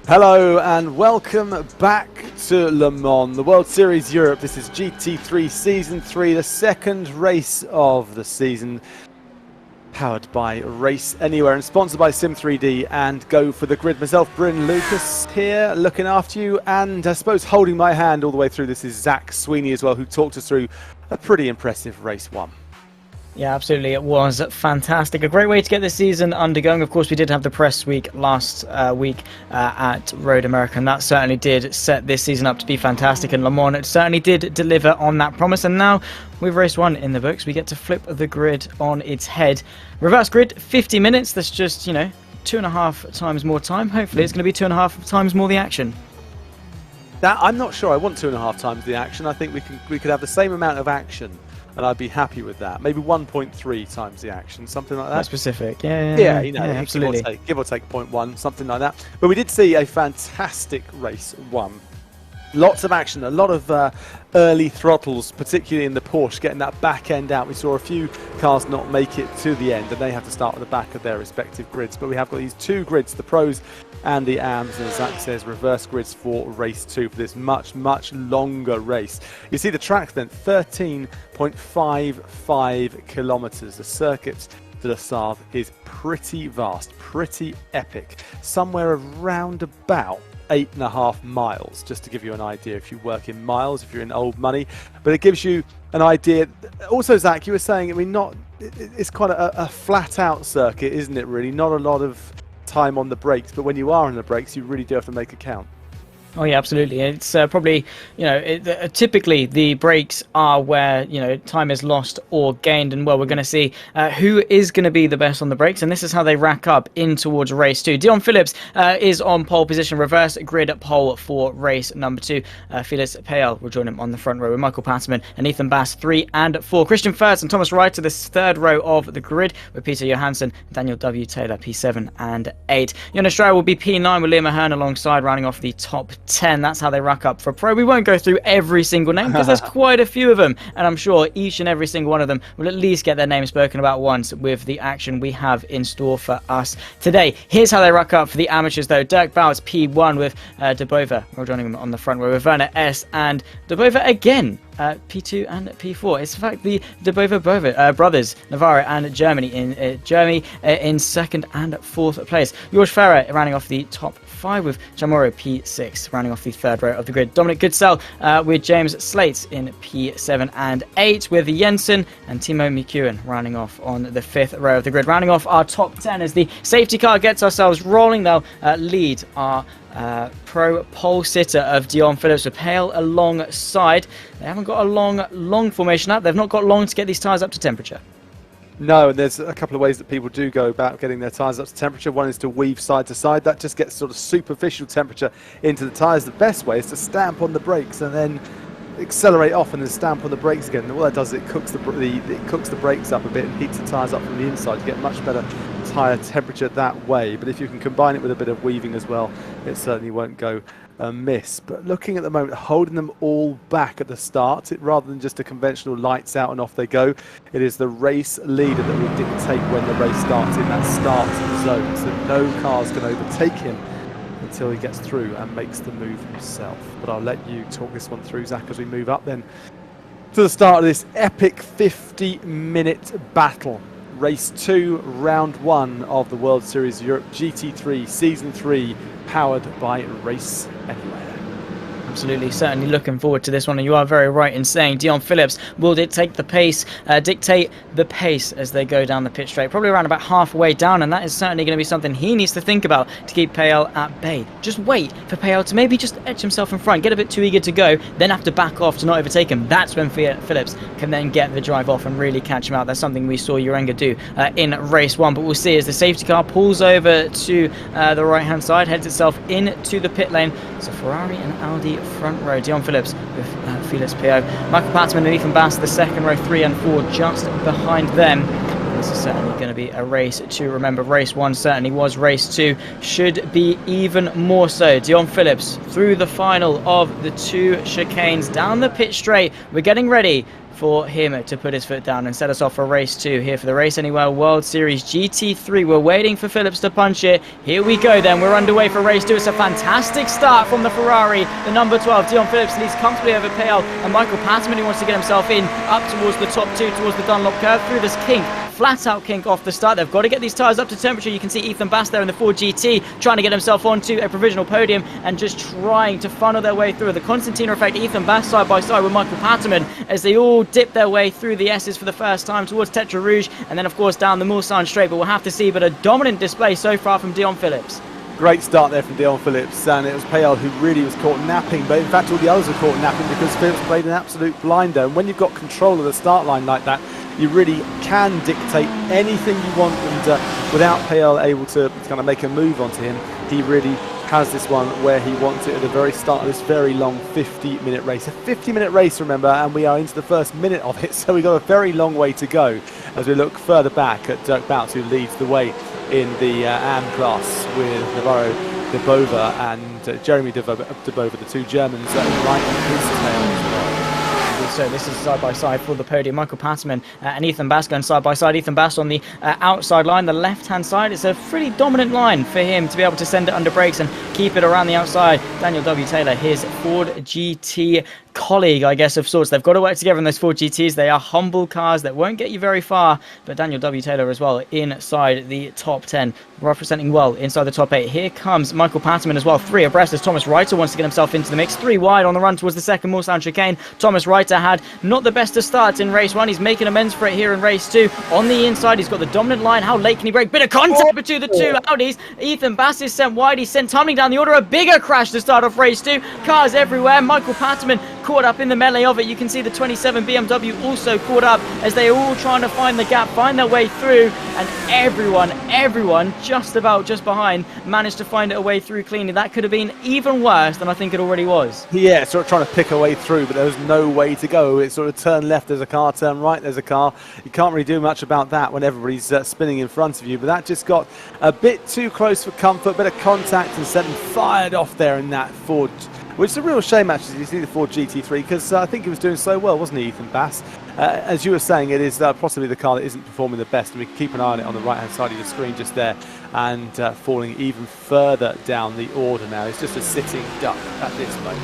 B: Hello and welcome back to Le Mans, the World Series Europe. This is GT3 Season 3, the second race of the season, powered by Race Anywhere and sponsored by Sim3D and Go for the Grid. Myself, Bryn Lucas, here looking after you, and I suppose holding my hand all the way through this is Zach Sweeney as well, who talked us through a pretty impressive race one.
A: Yeah, absolutely. It was fantastic. A great way to get this season undergoing. Of course, we did have the press week last week at Road America, and that certainly did set this season up to be fantastic. And Le Mans, it certainly did deliver on that promise. And now, with race one in the books, we get to flip the grid on its head. Reverse grid, 50 minutes. That's just, 2.5 times more time. Hopefully, it's going to be 2.5 times more the action.
B: I'm not sure I want 2.5 times the action. I think we could have the same amount of action, and I'd be happy with that. Maybe 1.3 times the action, something like that.
A: That's specific, yeah,
B: absolutely. Give or take 0.1, something like that. But we did see a fantastic race one. Lots of action, a lot of early throttles, particularly in the Porsche, getting that back end out. We saw a few cars not make it to the end, and they have to start at the back of their respective grids. But we have got these two grids, the pros and the AMs, and as Zach says, reverse grids for race two for this much, much longer race. You see the track then, 13.55 kilometers. The circuit to the south is pretty vast, pretty epic, somewhere around about 8.5 miles, just to give you an idea if you work in miles, if you're in old money. But it gives you an idea. Also, Zach, you were saying, it's quite a flat out circuit, isn't it, really? Not a lot of time on the brakes, but when you are on the brakes, you really do have to make a count.
A: Oh yeah, absolutely. It's probably, typically the brakes are where, time is lost or gained. And well, we're going to see who is going to be the best on the brakes. And this is how they rack up in towards race two. Dion Phillips is on pole position, reverse grid pole for race number two. Felix Payal will join him on the front row with Michael Patterman and Ethan Bass 3 and 4. Christian Furz and Thomas Wright to this third row of the grid with Peter Johansson, Daniel W. Taylor P7 and 8. Jonas Stroud will be P9 with Liam Ahern alongside, rounding off the top 10. That's how they rack up for pro. We won't go through every single name because there's quite a few of them, and I'm sure each and every single one of them will at least get their name spoken about once with the action we have in store for us today. Here's how they rack up for the amateurs though. Dirk Bouts P1 with Debova. We're joining him on the front row with Werner S and Debova again. P2 and P4. It's in fact the Debova brothers, Navarro and Germany in second and fourth place. George Ferrer rounding off the top 5 with Chamorro P6, rounding off the third row of the grid. Dominic Goodsell with James Slates in P7 and 8 with Jensen and Timo McEwen rounding off on the 5th row of the grid. Rounding off our top 10 as the safety car gets ourselves rolling. They'll lead our pro pole sitter of Dion Phillips with Pale alongside. They haven't got a long formation up. They've not got long to get these tyres up to temperature.
B: No, and there's a couple of ways that people do go about getting their tyres up to temperature. One is to weave side to side. That just gets sort of superficial temperature into the tyres. The best way is to stamp on the brakes and then accelerate off and then stamp on the brakes again. And all that does is it cooks the brakes up a bit and heats the tyres up from the inside. You get much better tyre temperature that way. But if you can combine it with a bit of weaving as well, it certainly won't go amiss. But looking at the moment, holding them all back at the start, rather than just a conventional lights out and off they go, it is the race leader that will dictate when the race starts in that start zone. So no car's going to overtake him until he gets through and makes the move himself. But I'll let you talk this one through, Zach, as we move up then to the start of this epic 50-minute battle. Race 2, round 1 of the World Series Europe GT3 Season 3, powered by Race Anywhere.
A: Absolutely, certainly looking forward to this one, and you are very right in saying Dion Phillips will dictate the pace as they go down the pit straight, probably around about halfway down, and that is certainly going to be something he needs to think about to keep Payal at bay. Just wait for Payal to maybe just edge himself in front, get a bit too eager to go, then have to back off to not overtake him. That's when Phillips can then get the drive off and really catch him out. That's something we saw Urenga do in race 1, but we'll see as the safety car pulls over to the right hand side, heads itself into the pit lane. So Ferrari and Audi front row. Dion Phillips with Felix Payal. Michael Patterman and Ethan Bass the second row, 3 and 4 just behind them. This is certainly going to be a race 2. Remember, race 1 certainly was. Race 2 should be even more so. Dion Phillips through the final of the 2 chicanes down the pit straight. We're getting ready for him to put his foot down and set us off for race 2 here for the Race Anywhere World Series GT3. We're waiting for Phillips to punch it. Here we go then. We're underway for race 2. It's a fantastic start from the Ferrari. The number 12, Dion Phillips, leads comfortably over Payal and Michael Patterman, who wants to get himself in up towards the top 2, towards the Dunlop curve, through this kink. Flat out kink off the start. They've got to get these tyres up to temperature. You can see Ethan Bass there in the Ford GT trying to get himself onto a provisional podium and just trying to funnel their way through. The Constantino effect, Ethan Bass side by side with Michael Patterman as they all dip their way through the S's for the first time towards Tetra Rouge and then of course down the Mulsanne straight. But we'll have to see. But a dominant display so far from Dion Phillips.
B: Great start there from Dion Phillips, and it was Payal who really was caught napping, but in fact all the others were caught napping because Phillips played an absolute blinder. And when you've got control of the start line like that, you really can dictate anything you want, and without Payal able to kind of make a move onto him, he really has this one where he wants it at the very start of this very long 50-minute race. A 50-minute race, remember, and we are into the first minute of it, so we've got a very long way to go as we look further back at Dirk Bout, who leads the way in the AM class with Navarro de Bova and Jeremy de Bova, the two Germans, right on his tail as well.
A: So this is side by side for the podium. Michael Patterman and Ethan Bass going side by side. Ethan Bass on the outside line, the left-hand side. It's a pretty dominant line for him to be able to send it under brakes and keep it around the outside. Daniel W. Taylor, his Ford GT colleague, I guess, of sorts. They've got to work together in those Ford GTs. They are humble cars that won't get you very far, but Daniel W. Taylor as well inside the top 10, representing well inside the top 8. Here comes Michael Patterman as well, 3 abreast as Thomas Reiter wants to get himself into the mix. 3 wide on the run towards the second Mulsanne chicane. Thomas Reiter had not the best of starts in race 1. He's making amends for it here in race 2. On the inside, he's got the dominant line. How late can he brake? Bit of contact between the two Audis. Ethan Bass is sent wide. He's sent tumbling down the order. A bigger crash to start off race 2. Cars everywhere. Michael Patterman caught up in the melee of it. You can see the 27 BMW also caught up as they are all trying to find the gap, find their way through, and everyone just about just behind managed to find a way through cleanly. That could have been even worse than I think it already was.
B: Yeah, sort of trying to pick a way through, but there was no way to go. It's sort of turn left, there's a car, turn right, there's a car. You can't really do much about that when everybody's spinning in front of you, but that just got a bit too close for comfort, bit of contact and sent them fired off there in that Ford, which is a real shame actually. You see the Ford GT3, because I think he was doing so well, wasn't he, Ethan Bass? As you were saying, it is possibly the car that isn't performing the best, and we can keep an eye on it on the right hand side of the screen just there, and falling even further down the order now. It's just a sitting duck at this moment.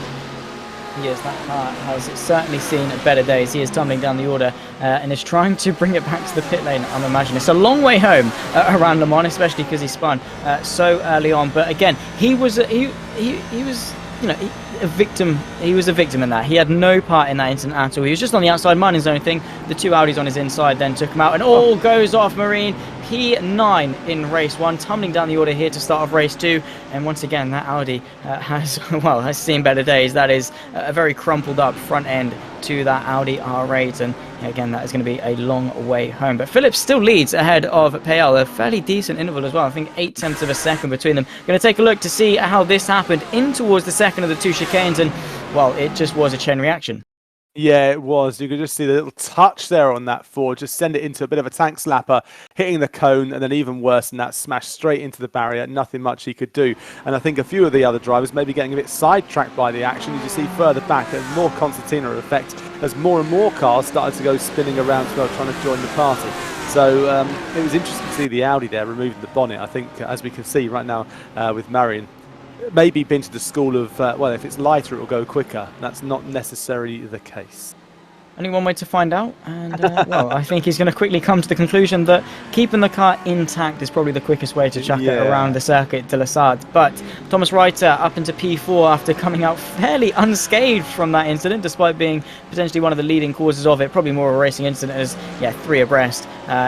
A: Yes, that car has certainly seen better days. He is tumbling down the order and is trying to bring it back to the pit lane, I'm imagining. It's a long way home around Le Mans, especially because he spun so early on. But again, he was a victim. He was a victim in that. He had no part in that incident at all. He was just on the outside, minding his own thing. The 2 Audis on his inside then took him out, and all goes off Marine. P9 in race 1, tumbling down the order here to start off race 2. And once again, that Audi has seen better days. That is a very crumpled up front end to that Audi R8, and again, that is going to be a long way home. But Phillips still leads ahead of Payal, a fairly decent interval as well. I think 0.8 of a second between them. Going to take a look to see how this happened in towards the second of the 2 chicanes, and well, it just was a chain reaction.
B: Yeah, it was. You could just see the little touch there on that Ford, just send it into a bit of a tank slapper, hitting the cone, and then even worse than that, smash straight into the barrier. Nothing much he could do. And I think a few of the other drivers maybe getting a bit sidetracked by the action. As you see further back, a more Constantino effect as more and more cars started to go spinning around as well, trying to join the party. So it was interesting to see the Audi there removing the bonnet. I think, as we can see right now with Marion, maybe been to the school of, well, if it's lighter, it will go quicker. That's not necessarily the case.
A: Only one way to find out, and well, I think he's going to quickly come to the conclusion that keeping the car intact is probably the quickest way to chuck it around the circuit de la Sarthe. But Thomas Reiter up into P4 after coming out fairly unscathed from that incident, despite being potentially one of the leading causes of it. Probably more of a racing incident, as 3 abreast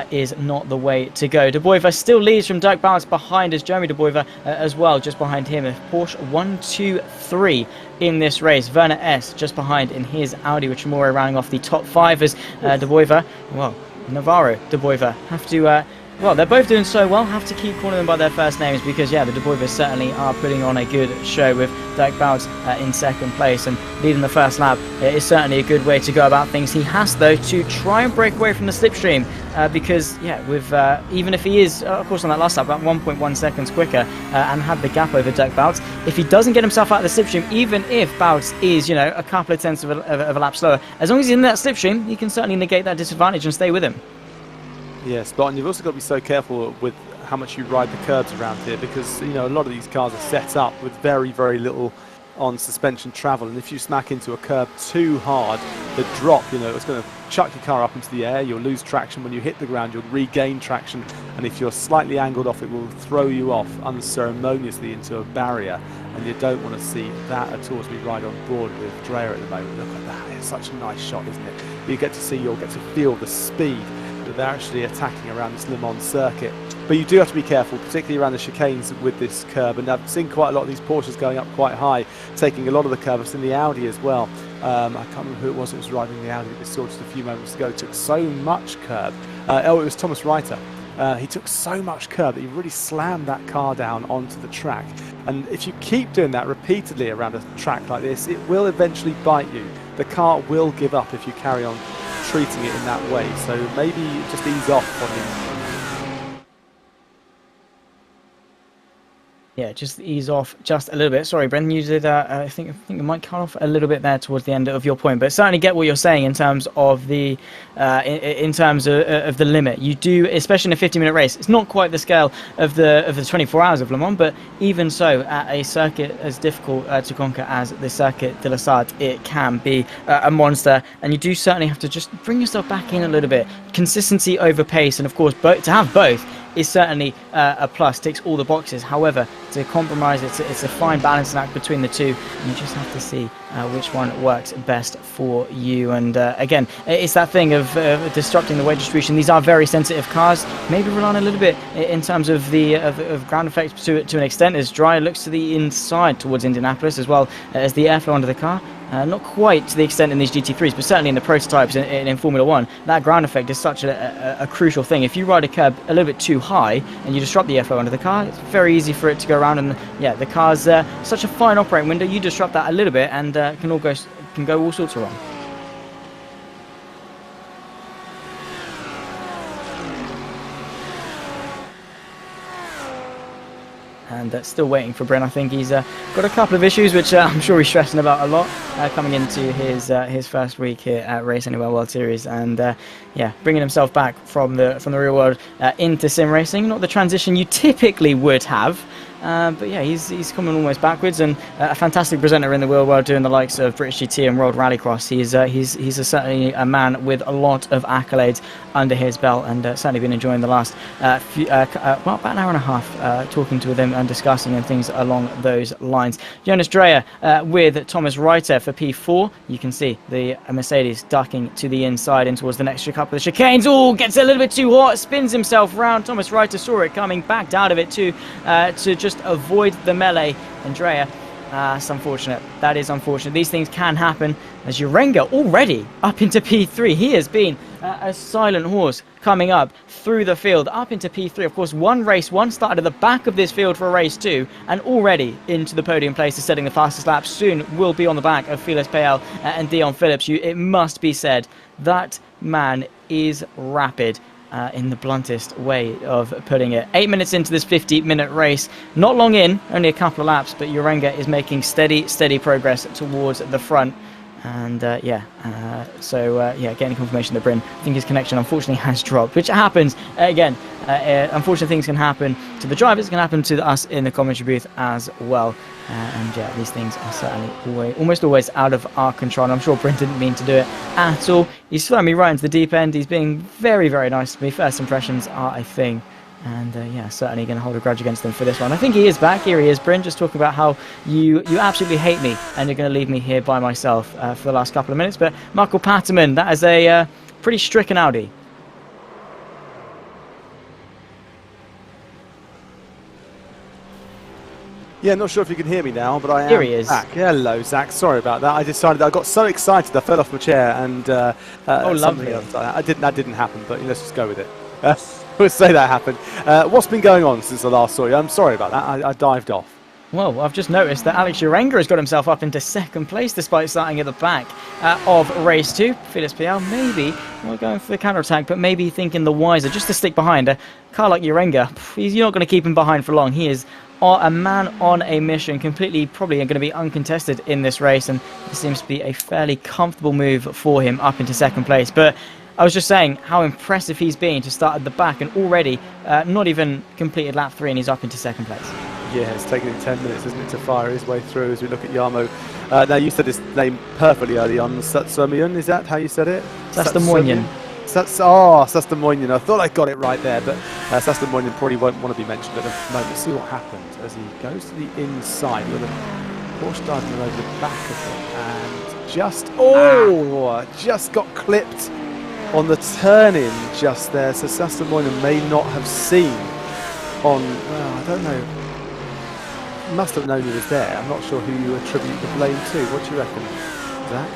A: is not the way to go. De Boiver still leads from Dirk Bout behind, as Jeremy De Boiver as well, just behind him. A Porsche 123 in this race. Werner S just behind in his Audi, which Chamorro rounding off the top 5 as De Boiver, well, Navarro De Boiver have to Well, they're both doing so well. Have to keep calling them by their first names because, yeah, the De Boivers certainly are putting on a good show with Dirk Bout in second place and leading the first lap. It is certainly a good way to go about things. He has, though, to try and break away from the slipstream because, yeah, with even if he is, of course, on that last lap, about 1.1 seconds quicker and had the gap over Dirk Bout, if he doesn't get himself out of the slipstream, even if Bout is, you know, a couple of tenths of a lap slower, as long as he's in that slipstream, he can certainly negate that disadvantage and stay with him.
B: Yeah, spot on. You've also got to be so careful with how much you ride the curbs around here because, you know, a lot of these cars are set up with very, very little on suspension travel, and if you smack into a curb too hard, the drop, you know, it's going to chuck your car up into the air. You'll lose traction. When you hit the ground, you'll regain traction, and if you're slightly angled off, it will throw you off unceremoniously into a barrier, and you don't want to see that at all as we ride on board with Dreyer at the moment. Look at that. It's such a nice shot, isn't it? You get to see, you'll get to feel the speed that they're actually attacking around this Le Mans circuit. But you do have to be careful, particularly around the chicanes with this curb. And I've seen quite a lot of these Porsches going up quite high, taking a lot of the curb. I've seen the Audi as well. I can't remember who it was that was riding the Audi that we saw just a few moments ago. Took so much curb. Oh, it was Thomas Reiter. He took so much curb that he really slammed that car down onto the track. And if you keep doing that repeatedly around a track like this, it will eventually bite you. The car will give up if you carry on treating it in that way, so maybe just ease off on him.
A: Yeah, just ease off just a little bit. Sorry, Brendan, you did. I think you might cut off a little bit there towards the end of your point, but certainly get what you're saying in terms of the in terms of the limit. You do, especially in a 50-minute race. It's not quite the scale of the 24 hours of Le Mans, but even so, at a circuit as difficult to conquer as the Circuit de la Sarthe, it can be a monster, and you do certainly have to just bring yourself back in a little bit. Consistency over pace, and of course, to have both is certainly a plus, ticks all the boxes. However, to compromise, it's a fine balancing act between the two, and you just have to see which one works best for you. And again, it's that thing of disrupting the weight distribution. These are very sensitive cars. Maybe rely on a little bit in terms of the ground effects to an extent, as Dreyer looks to the inside towards Indianapolis, as well as the airflow under the car. Not quite to the extent in these GT3s, but certainly in the prototypes in Formula 1, that ground effect is such a crucial thing. If you ride a curb a little bit too high and you disrupt the airflow under the car, it's very easy for it to go around. And yeah, the car's such a fine operating window. You disrupt that a little bit and can go all sorts of wrong. And still waiting for Bryn. I think he's got a couple of issues, which I'm sure he's stressing about a lot coming into his first week here at Race Anywhere World Series, and yeah, bringing himself back from the real world into sim racing. Not the transition you typically would have. But yeah, he's coming almost backwards, and a fantastic presenter in the real world, doing the likes of British GT and World Rallycross. He's certainly a man with a lot of accolades under his belt, and certainly been enjoying the last well, about an hour and a half talking to them and discussing and things along those lines. Jonas Dreyer with Thomas Reiter for P4. You can see the Mercedes ducking to the inside and towards the next couple of chicanes. Oh, gets a little bit too hot, spins himself round. Thomas Reiter saw it coming, backed out of it to just avoid the melee, and Dreyer, it's unfortunate. That is unfortunate. These things can happen, as Urenga already up into P3. He has been a silent horse coming up through the field, up into P3. Of course, race one started at the back of this field for race two, and already into the podium place is setting the fastest lap. Soon will be on the back of Felix Payal and Dion Phillips. It must be said, that man is rapid. In the bluntest way of putting it. 8 minutes into this 50-minute race, not long in, only a couple of laps, but Urenga is making steady progress towards the front. And yeah, getting confirmation that Bryn, I think his connection unfortunately has dropped, which happens again. Unfortunate things can happen to the drivers, can happen to us in the commentary booth as well. And yeah, these things are certainly almost always out of our control. And I'm sure Bryn didn't mean to do it at all. He's thrown me right into the deep end. He's being very, very nice to me. First impressions are a thing. And yeah, certainly going to hold a grudge against them for this one. I think he is back. Here he is, Bryn, just talking about how you absolutely hate me and you're going to leave me here by myself for the last couple of minutes. But Michael Patterman, that is a pretty stricken Audi.
B: Yeah, not sure if you can hear me now, but I am
A: Here he is.
B: back. Hello, Zach. Sorry about that. I got so excited I fell off my chair and
A: oh, lovely.
B: that didn't happen, but let's just go with it. we'll say that happened. What's been going on since I last saw you? I'm sorry about that. I dived off.
A: Well, I've just noticed that Alex Urenga has got himself up into second place despite starting at the back of race 2. Felix Pial maybe we're going for the counter-attack, but maybe thinking the wiser just to stick behind. A car like Urenga, you're not going to keep him behind for long. He is a man on a mission, completely probably going to be uncontested in this race, and it seems to be a fairly comfortable move for him up into second place. But I was just saying how impressive he's been to start at the back and already not even completed lap 3 and he's up into second place.
B: Yeah, it's taken him 10 minutes, isn't it, to fire his way through as we look at Jarmo. Now, you said his name perfectly early on. Satsumian, is that how you said it?
A: Sastamoinian.
B: Sastamoinian. I thought I got it right there, but Sastamoinian probably won't want to be mentioned at the moment. See what happens as he goes to the inside with a Porsche diving over the back of him and just got clipped on the turn-in just there. So Sastamoinian may not have seen on, well, I don't know. Must have known he was there. I'm not sure who you attribute the blame to. What do you reckon, Zach?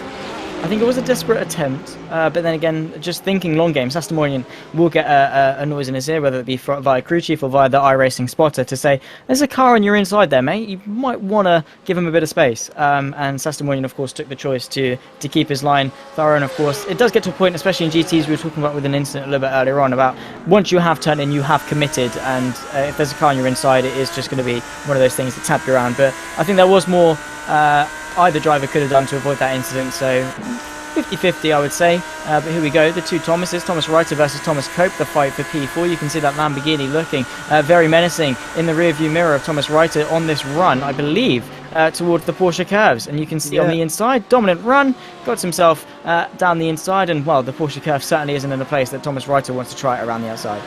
A: I think it was a desperate attempt, but then again, just thinking long game, Sastamoinian will get a noise in his ear, whether it be via crew chief or via the iRacing spotter, to say, there's a car on your inside there, mate. You might want to give him a bit of space. And Sastamoinian, of course, took the choice to keep his line thorough. And, of course, it does get to a point, especially in GTs, we were talking about with an incident a little bit earlier on, about once you have turned in, you have committed. And if there's a car on your inside, it is just going to be one of those things that tap you around. But I think there was more either driver could have done to avoid that incident, so 50-50 I would say, but here we go, the two Thomases, Thomas Reiter versus Thomas Cope, the fight for P4. You can see that Lamborghini looking very menacing in the rear view mirror of Thomas Reiter on this run, I believe, towards the Porsche curves, and you can see on the inside, dominant run, got himself down the inside, and well, the Porsche curve certainly isn't in a place that Thomas Reiter wants to try it around the outside.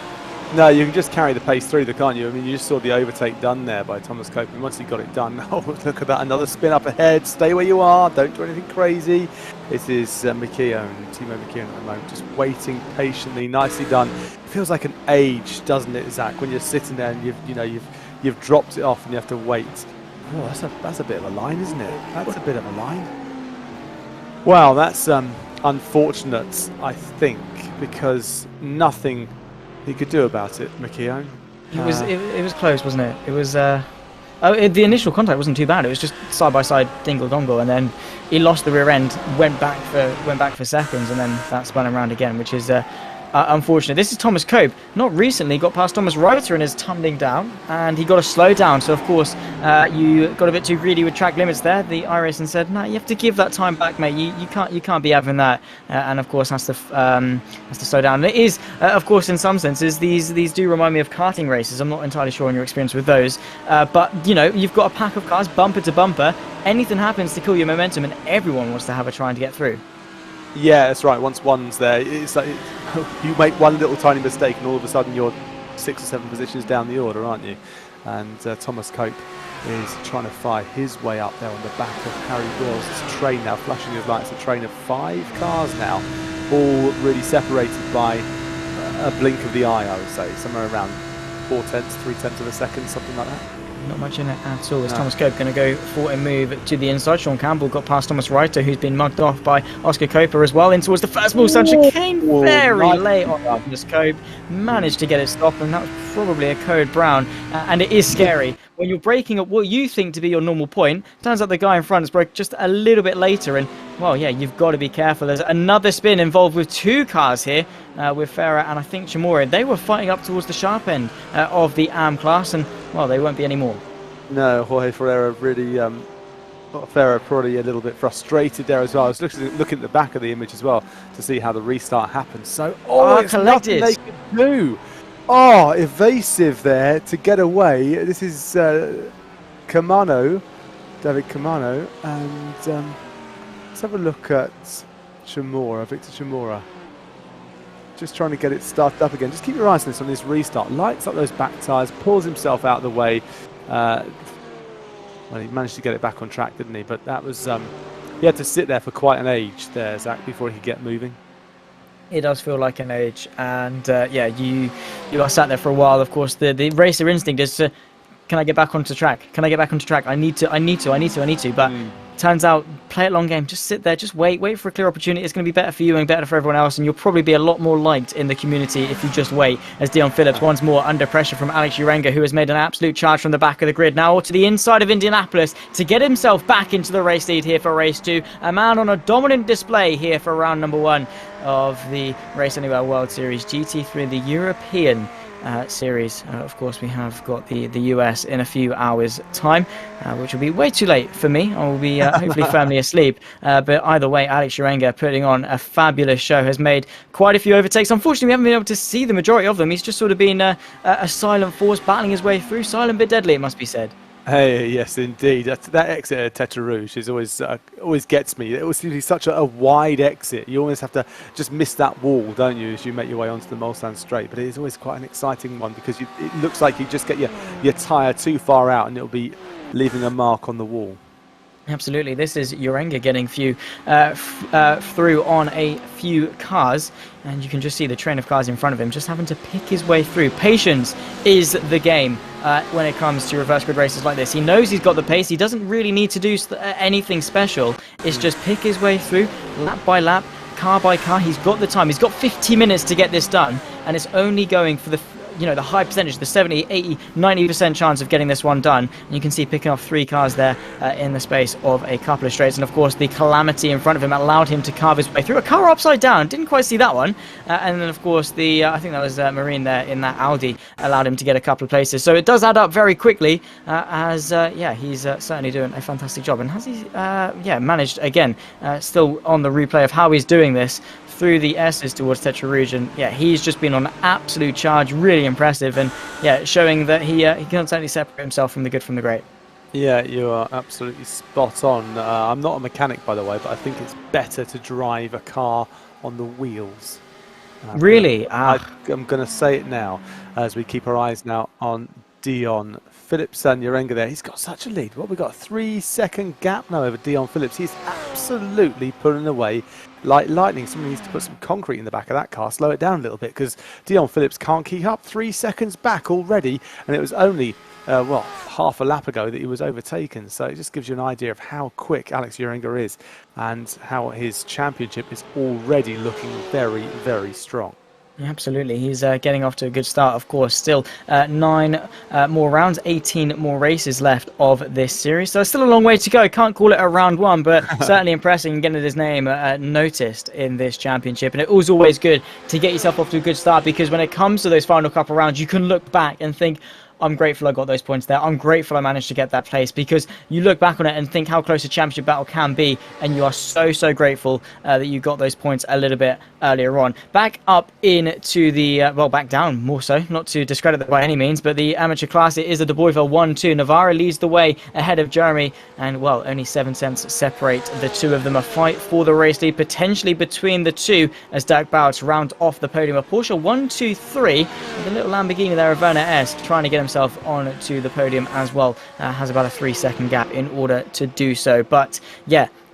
B: No, you can just carry the pace through, can't you? I mean, you just saw the overtake done there by Thomas Cope, and once he got it done, oh, look at that, another spin up ahead, stay where you are, don't do anything crazy. It is Timo McKeown at the moment, just waiting patiently, nicely done. It feels like an age, doesn't it, Zach, when you're sitting there and you've dropped it off and you have to wait. Oh, that's a bit of a line, isn't it? That's a bit of a line. Well, that's unfortunate, I think, because nothing he could do about it, McKeown.
A: It was close, wasn't it? It was. The initial contact wasn't too bad. It was just side by side, dingle dongle, and then he lost the rear end, went back for seconds, and then that spun him around again, which is unfortunate. This is Thomas Cope. Not recently got past Thomas Reiter and is tumbling down, and he got a slow down. So of course you got a bit too greedy with track limits there. The iRacing said, no, you have to give that time back, mate. You can't be having that, and of course has to slow down. And it is of course in some senses these do remind me of karting races. I'm not entirely sure on your experience with those, but you know, you've got a pack of cars bumper to bumper. Anything happens to kill your momentum, and everyone wants to have a try to get through.
B: Yeah, that's right. Once one's there, it's like you make one little tiny mistake and all of a sudden you're 6 or 7 positions down the order, aren't you? And Thomas Cope is trying to fire his way up there on the back of Harry Wills' train now, flashing his lights. A train of 5 cars now, all really separated by a blink of the eye, I would say, somewhere around 4/10, 3/10 of a second, something like that.
A: Not much in it at all. Is Thomas Cope going to go for a move to the inside? Sean Campbell got past Thomas Reiter, who's been mugged off by Oscar Coper as well, in towards the first ball. Sancho came very late on Thomas Cope, managed to get it stopped, and that was probably a code brown. And it is scary when you're breaking at what you think to be your normal point. Turns out the guy in front has broke just a little bit later, and well, yeah, you've got to be careful. There's another spin involved with 2 cars here, with Ferrer and I think Chamorro. They were fighting up towards the sharp end of the AM class, and well, they won't be anymore.
B: No, Jorge Ferreira really, Ferrer probably a little bit frustrated there as well. I was looking at the back of the image as well to see how the restart happened. So, it's nothing they can do. Oh, evasive there to get away. This is Camano, David Camano, and let's have a look at Chamorro, Victor Chamorro. Just trying to get it started up again. Just keep your eyes on this restart. Lights up those back tyres, pulls himself out of the way. Well, he managed to get it back on track, didn't he? But that was he had to sit there for quite an age there, Zach, before he could get moving.
A: It does feel like an age, and yeah, you are sat there for a while. Of course, the racer instinct is can I get back onto track? Can I get back onto track? I need to. But turns out play it long game. Just sit there, just wait for a clear opportunity. It's going to be better for you and better for everyone else, and you'll probably be a lot more liked in the community if you just wait. As Dion Phillips once more under pressure from Alex Urenga, who has made an absolute charge from the back of the grid. Now to the inside of Indianapolis to get himself back into the race lead here for race 2. A man on a dominant display here for round number 1 of the Race Anywhere World Series GT3, the European series. Of course, we have got the US in a few hours' time, which will be way too late for me. I will be hopefully firmly asleep. But either way, Alex Urenga putting on a fabulous show, has made quite a few overtakes. Unfortunately, we haven't been able to see the majority of them. He's just sort of been a silent force, battling his way through. Silent but deadly, it must be said.
B: Hey, yes, indeed. That exit at Tête Rouge is always gets me. It always seems to be such a wide exit. You always have to just miss that wall, don't you, as you make your way onto the Mulsanne Straight. But it is always quite an exciting one because it looks like you just get your tyre too far out and it'll be leaving a mark on the wall.
A: Absolutely. This is Urenga getting through on a few cars, and you can just see the train of cars in front of him just having to pick his way through. Patience is the game when it comes to reverse grid races like this. He knows he's got the pace. He doesn't really need to do anything special. It's just pick his way through lap by lap, car by car. He's got the time. He's got 50 minutes to get this done, and it's only going for the high percentage, the 70, 80, 90% chance of getting this one done. And you can see picking off 3 cars there in the space of a couple of straights. And of course, the calamity in front of him allowed him to carve his way through. A car upside down, didn't quite see that one. And then of course, I think that was Marine there in that Audi, allowed him to get a couple of places. So it does add up very quickly he's certainly doing a fantastic job. And has he, managed, again, still on the replay of how he's doing this, through the S's towards Tête Rouge, and he's just been on an absolute charge, really impressive, and showing that he can certainly separate himself from the good from the great.
B: Yeah, you are absolutely spot on. I'm not a mechanic, by the way, but I think it's better to drive a car on the wheels.
A: Really?
B: I'm going to say it now, as we keep our eyes now on Dion Phillips and Urenga there. He's got such a lead. What, we've got a 3-second gap now over Dion Phillips. He's absolutely pulling away like lightning. Someone needs to put some concrete in the back of that car, slow it down a little bit, because Dion Phillips can't keep up. 3 seconds back already, and it was only half a lap ago that he was overtaken. So it just gives you an idea of how quick Alex Urenga is and how his championship is already looking very, very strong.
A: Yeah, absolutely. He's getting off to a good start, of course. Still 9 more rounds, 18 more races left of this series. So still a long way to go. Can't call it a round 1, but certainly impressive and getting his name noticed in this championship. And it was always good to get yourself off to a good start, because when it comes to those final couple of rounds, you can look back and think, I'm grateful I got those points there. I'm grateful I managed to get that place, because you look back on it and think how close a championship battle can be, and you are so grateful that you got those points a little bit earlier on. Back up into the, back down more so, not to discredit that by any means, but the amateur class, it is a De Boyver 1-2. Navarra leads the way ahead of Jeremy, and only 7 cents separate the two of them. A fight for the race lead, potentially between the two, as R.A.W.S round off the podium. A Porsche 1-2-3, with a little Lamborghini there of R.A.W.S trying to get himself onto the podium as well. Has about a 3-second gap in order to do so. But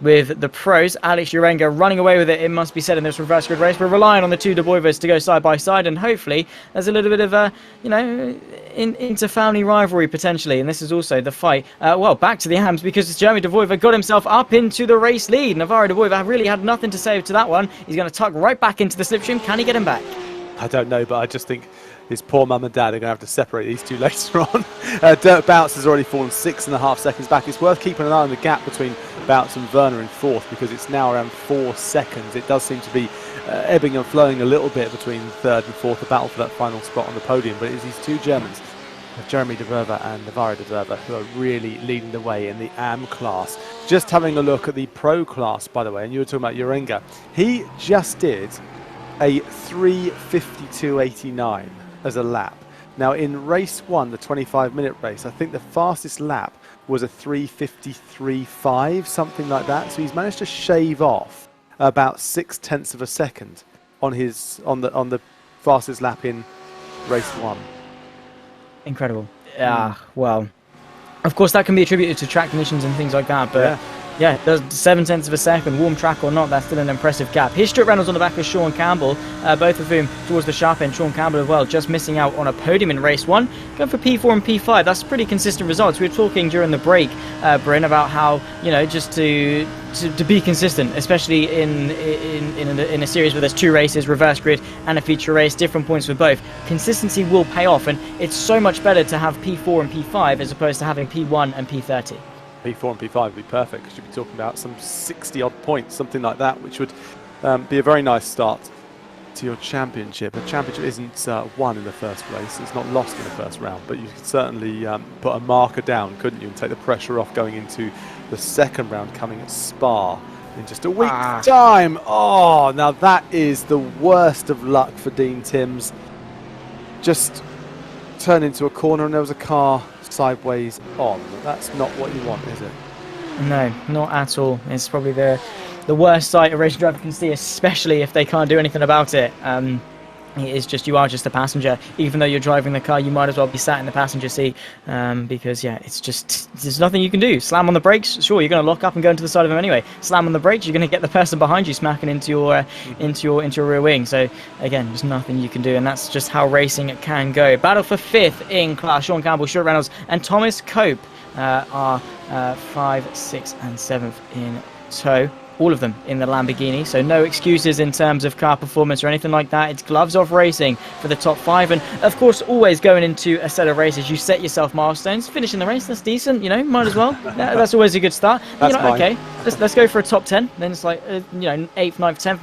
A: with the pros, Alex Urenga running away with it, it must be said, in this reverse grid race. We're relying on the two De Boyvers to go side by side, and hopefully there's a little bit of a, inter-family rivalry potentially. And this is also the fight, back to the AMs, because Jeremy De Boyver got himself up into the race lead. Navarro De Boyver really had nothing to say to that one. He's going to tuck right back into the slipstream. Can he get him back?
B: I don't know, but I just think his poor mum and dad are going to have to separate these two later on. R.A.W.S has already fallen 6.5 seconds back. It's worth keeping an eye on the gap between R.A.W.S and Werner in 4th, because it's now around 4 seconds. It does seem to be ebbing and flowing a little bit between 3rd and 4th, the battle for that final spot on the podium. But it is these two Germans, Jeremy De Boyver and Navarro De Boyver, who are really leading the way in the AM class. Just having a look at the pro class, by the way, and you were talking about Urenga. He just did a 3:52.89 as a lap. Now in race 1, the 25-minute race, I think the fastest lap was a 3:53.5, something like that. So he's managed to shave off about 0.6 of a second on the fastest lap in race 1.
A: Incredible. Well, of course that can be attributed to track conditions and things like that, but Yeah, there's 7/10 of a second, warm track or not, that's still an impressive gap. Here's Stuart Reynolds on the back of Sean Campbell, both of whom towards the sharp end. Sean Campbell as well, just missing out on a podium in race 1. Going for P4 and P5, that's pretty consistent results. We were talking during the break, Bryn, about how, you know, just to be consistent, especially in a series where there's 2 races, reverse grid and a feature race, different points for both. Consistency will pay off, and it's so much better to have P4 and P5 as opposed to having P1 and P30.
B: P4 and P5 would be perfect, because you'd be talking about some 60-odd points, something like that, which would be a very nice start to your championship. A championship isn't won in the first race, it's not lost in the first round, but you could certainly put a marker down, couldn't you, and take the pressure off going into the second round coming at Spa in just a week's time. Oh, now that is the worst of luck for Dean Timms. Just turned into a corner and there was a car sideways on. That's not what you want, is it?
A: No, not at all. It's probably the worst sight a racing driver can see, especially if they can't do anything about it. It is just, you are just a passenger. Even though you're driving the car, you might as well be sat in the passenger seat, because yeah, it's just, there's nothing you can do. Slam on the brakes, sure, you're going to lock up and go into the side of them anyway. Slam on the brakes, you're going to get the person behind you smacking into your rear wing. So again, there's nothing you can do, and that's just how racing can go. Battle for 5th in class. Sean Campbell, Stuart Reynolds, and Thomas Cope are 5th, 6th, and 7th in tow. All of them in the Lamborghini, so no excuses in terms of car performance or anything like that. It's gloves off racing for the top 5, and of course always going into a set of races you set yourself milestones. Finishing the race, that's decent, you know, might as well. That's always a good start.
B: That's
A: you know, okay, let's go for a top 10. Then it's like you know, 8th, 9th, 10th,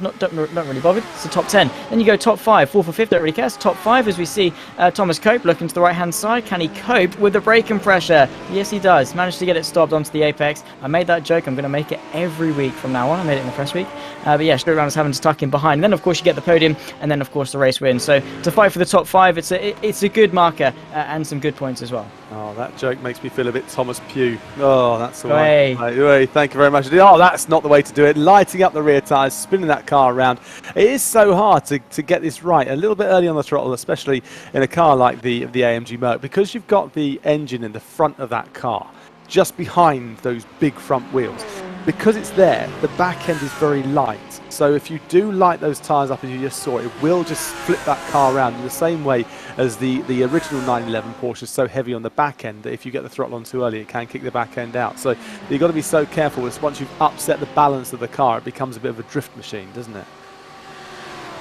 A: not really bothered. It's a top 10. Then you go top 5, 4th or 5th, don't really care. It's top 5 as we see Thomas Cope looking to the right hand side. Can he cope with the braking pressure? Yes, he does. Managed to get it stopped onto the apex. I made that joke, I'm going to make it every week from now on. I made it in the first week, but yeah, Stuart Reynolds having to tuck in behind. And then of course you get the podium, and then of course the race win. So to fight for the top 5, it's a good marker, and some good points as well.
B: Oh, that joke makes me feel a bit Thomas Pugh. Oh, that's the way. Thank you very much. Oh, that's not the way to do it. Lighting up the rear tyres, spinning that car around. It is so hard to get this right a little bit early on the throttle, especially in a car like the AMG Merc, because you've got the engine in the front of that car, just behind those big front wheels. Because it's there, the back end is very light. So if you do light those tyres up as you just saw, it will just flip that car around in the same way as the original 911 Porsche is so heavy on the back end that if you get the throttle on too early, it can kick the back end out. So you've got to be so careful. Once you've upset the balance of the car, it becomes a bit of a drift machine, doesn't it?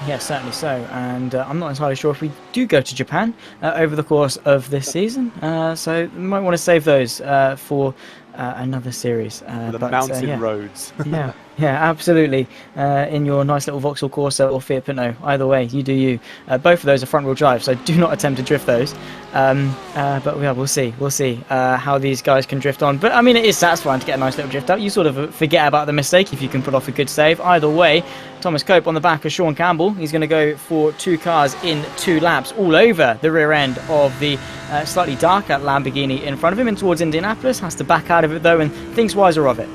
A: Yeah, certainly so, and I'm not entirely sure if we do go to Japan over the course of this season, so we might want to save those for another series.
B: The mountain roads.
A: yeah, absolutely. In your nice little Vauxhall Corsa or Fiat Punto, either way, you do you. Both of those are front-wheel drive, so do not attempt to drift those. But yeah, we'll see how these guys can drift on. But I mean, it is satisfying to get a nice little drift up. You sort of forget about the mistake if you can put off a good save. Either way, Thomas Cope on the back of Sean Campbell. He's going to go for 2 cars in 2 laps all over the rear end of the slightly darker Lamborghini in front of him and towards Indianapolis. Has to back out of it though and thinks wiser of it.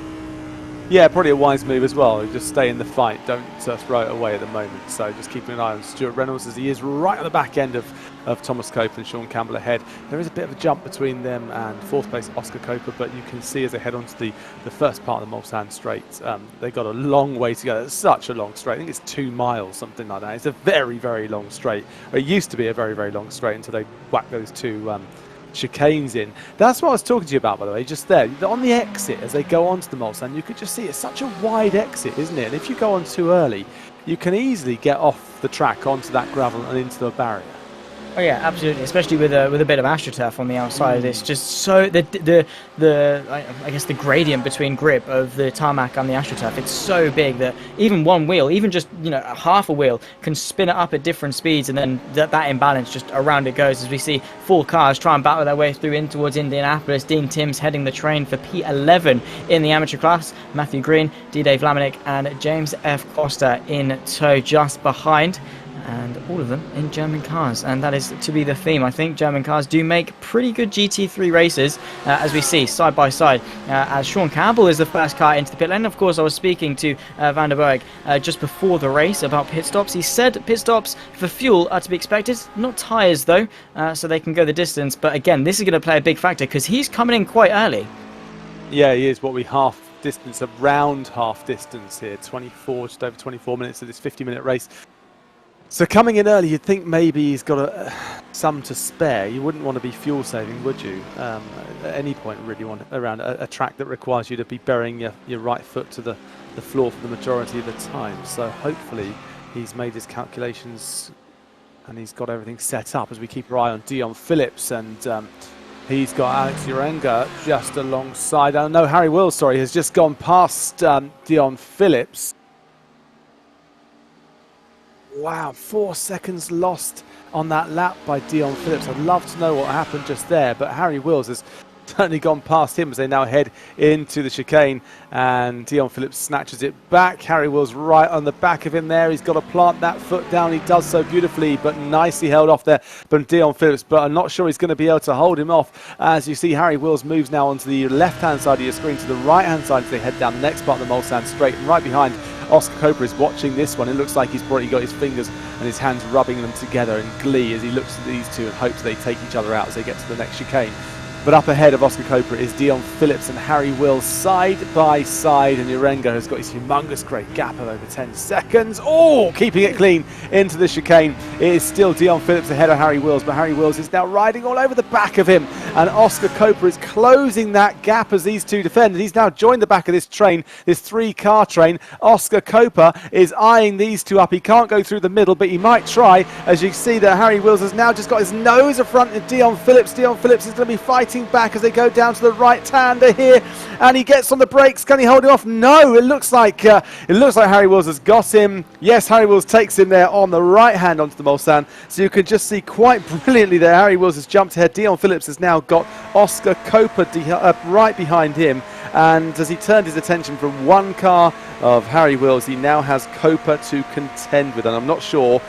B: Yeah, probably a wise move as well. Just stay in the fight. Don't throw it away at the moment. So just keeping an eye on Stuart Reynolds as he is right at the back end of Thomas Cope and Sean Campbell ahead. There is a bit of a jump between them and 4th place Oscar Coper, but you can see as they head on to the first part of the Mulsanne Straight, they've got a long way to go. It's such a long straight. I think it's 2 miles, something like that. It's a very, very long straight. It used to be a very, very long straight until they whacked those 2 chicanes in. That's what I was talking to you about, by the way, just there. On the exit, as they go onto the Mulsanne, you could just see it's such a wide exit, isn't it? And if you go on too early, you can easily get off the track onto that gravel and into the barrier.
A: Oh yeah, absolutely. Especially with a bit of AstroTurf on the outside, it's just so I guess the gradient between grip of the tarmac and the AstroTurf, it's so big that even one wheel, even just half a wheel, can spin it up at different speeds, and then that imbalance just around it goes. As we see 4 cars try and battle their way through in towards Indianapolis. Dean Timms heading the train for P11 in the amateur class. Matthew Green, D. Dave Lamanick, and James F. Costa in tow just behind. And all of them in German cars, and that is to be the theme. I think German cars do make pretty good GT3 races, as we see side by side, as Sean Campbell is the first car into the pit lane. Of course, I was speaking to Van der Berg just before the race about pit stops. He said pit stops for fuel are to be expected, not tyres though, so they can go the distance. But again, this is going to play a big factor because he's coming in quite early.
B: Yeah, he is. What we half distance, around half distance here, 24, just over 24 minutes of this 50-minute race. So coming in early, you'd think maybe he's got some to spare. You wouldn't want to be fuel saving, would you? At any point, really, around a track that requires you to be burying your right foot to the floor for the majority of the time. So hopefully he's made his calculations and he's got everything set up as we keep our eye on Dion Phillips, and he's got Alex Urenga just alongside. I know Harry Wills, sorry, has just gone past Dion Phillips. Wow, 4 seconds lost on that lap by Dion Phillips. I'd love to know what happened just there, but Harry Wills has certainly gone past him as they now head into the chicane, and Dion Phillips snatches it back. Harry Wills right on the back of him there. He's got to plant that foot down. He does so beautifully, but nicely held off there from Dion Phillips, but I'm not sure he's going to be able to hold him off. As you see, Harry Wills moves now onto the left-hand side of your screen to the right-hand side as they head down the next part of the Mulsanne straight, and right behind Oscar Copa is watching this one. It looks like he's probably got his fingers and his hands rubbing them together in glee as he looks at these two and hopes they take each other out as they get to the next chicane. But up ahead of Oscar Copa is Dion Phillips and Harry Wills side by side, and Urenga has got his humongous great gap of over 10 seconds. Oh, keeping it clean into the chicane. It is still Dion Phillips ahead of Harry Wills, but Harry Wills is now riding all over the back of him, and Oscar Copa is closing that gap as these two defend. He's now joined the back of this train, this 3-car train. Oscar Copa is eyeing these two up. He can't go through the middle, but he might try, as you see that Harry Wills has now just got his nose in front of Dion Phillips. Dion Phillips is going to be fighting back as they go down to the right-hander here, and he gets on the brakes. Can he hold it off? No, it looks like Harry Wills has got him. Yes, Harry Wills takes him there on the right hand onto the Mulsanne, so you can just see quite brilliantly there Harry Wills has jumped ahead. Dion Phillips has now got Oscar Copa right behind him, and as he turned his attention from one car of Harry Wills, he now has Copa to contend with, and I'm not sure,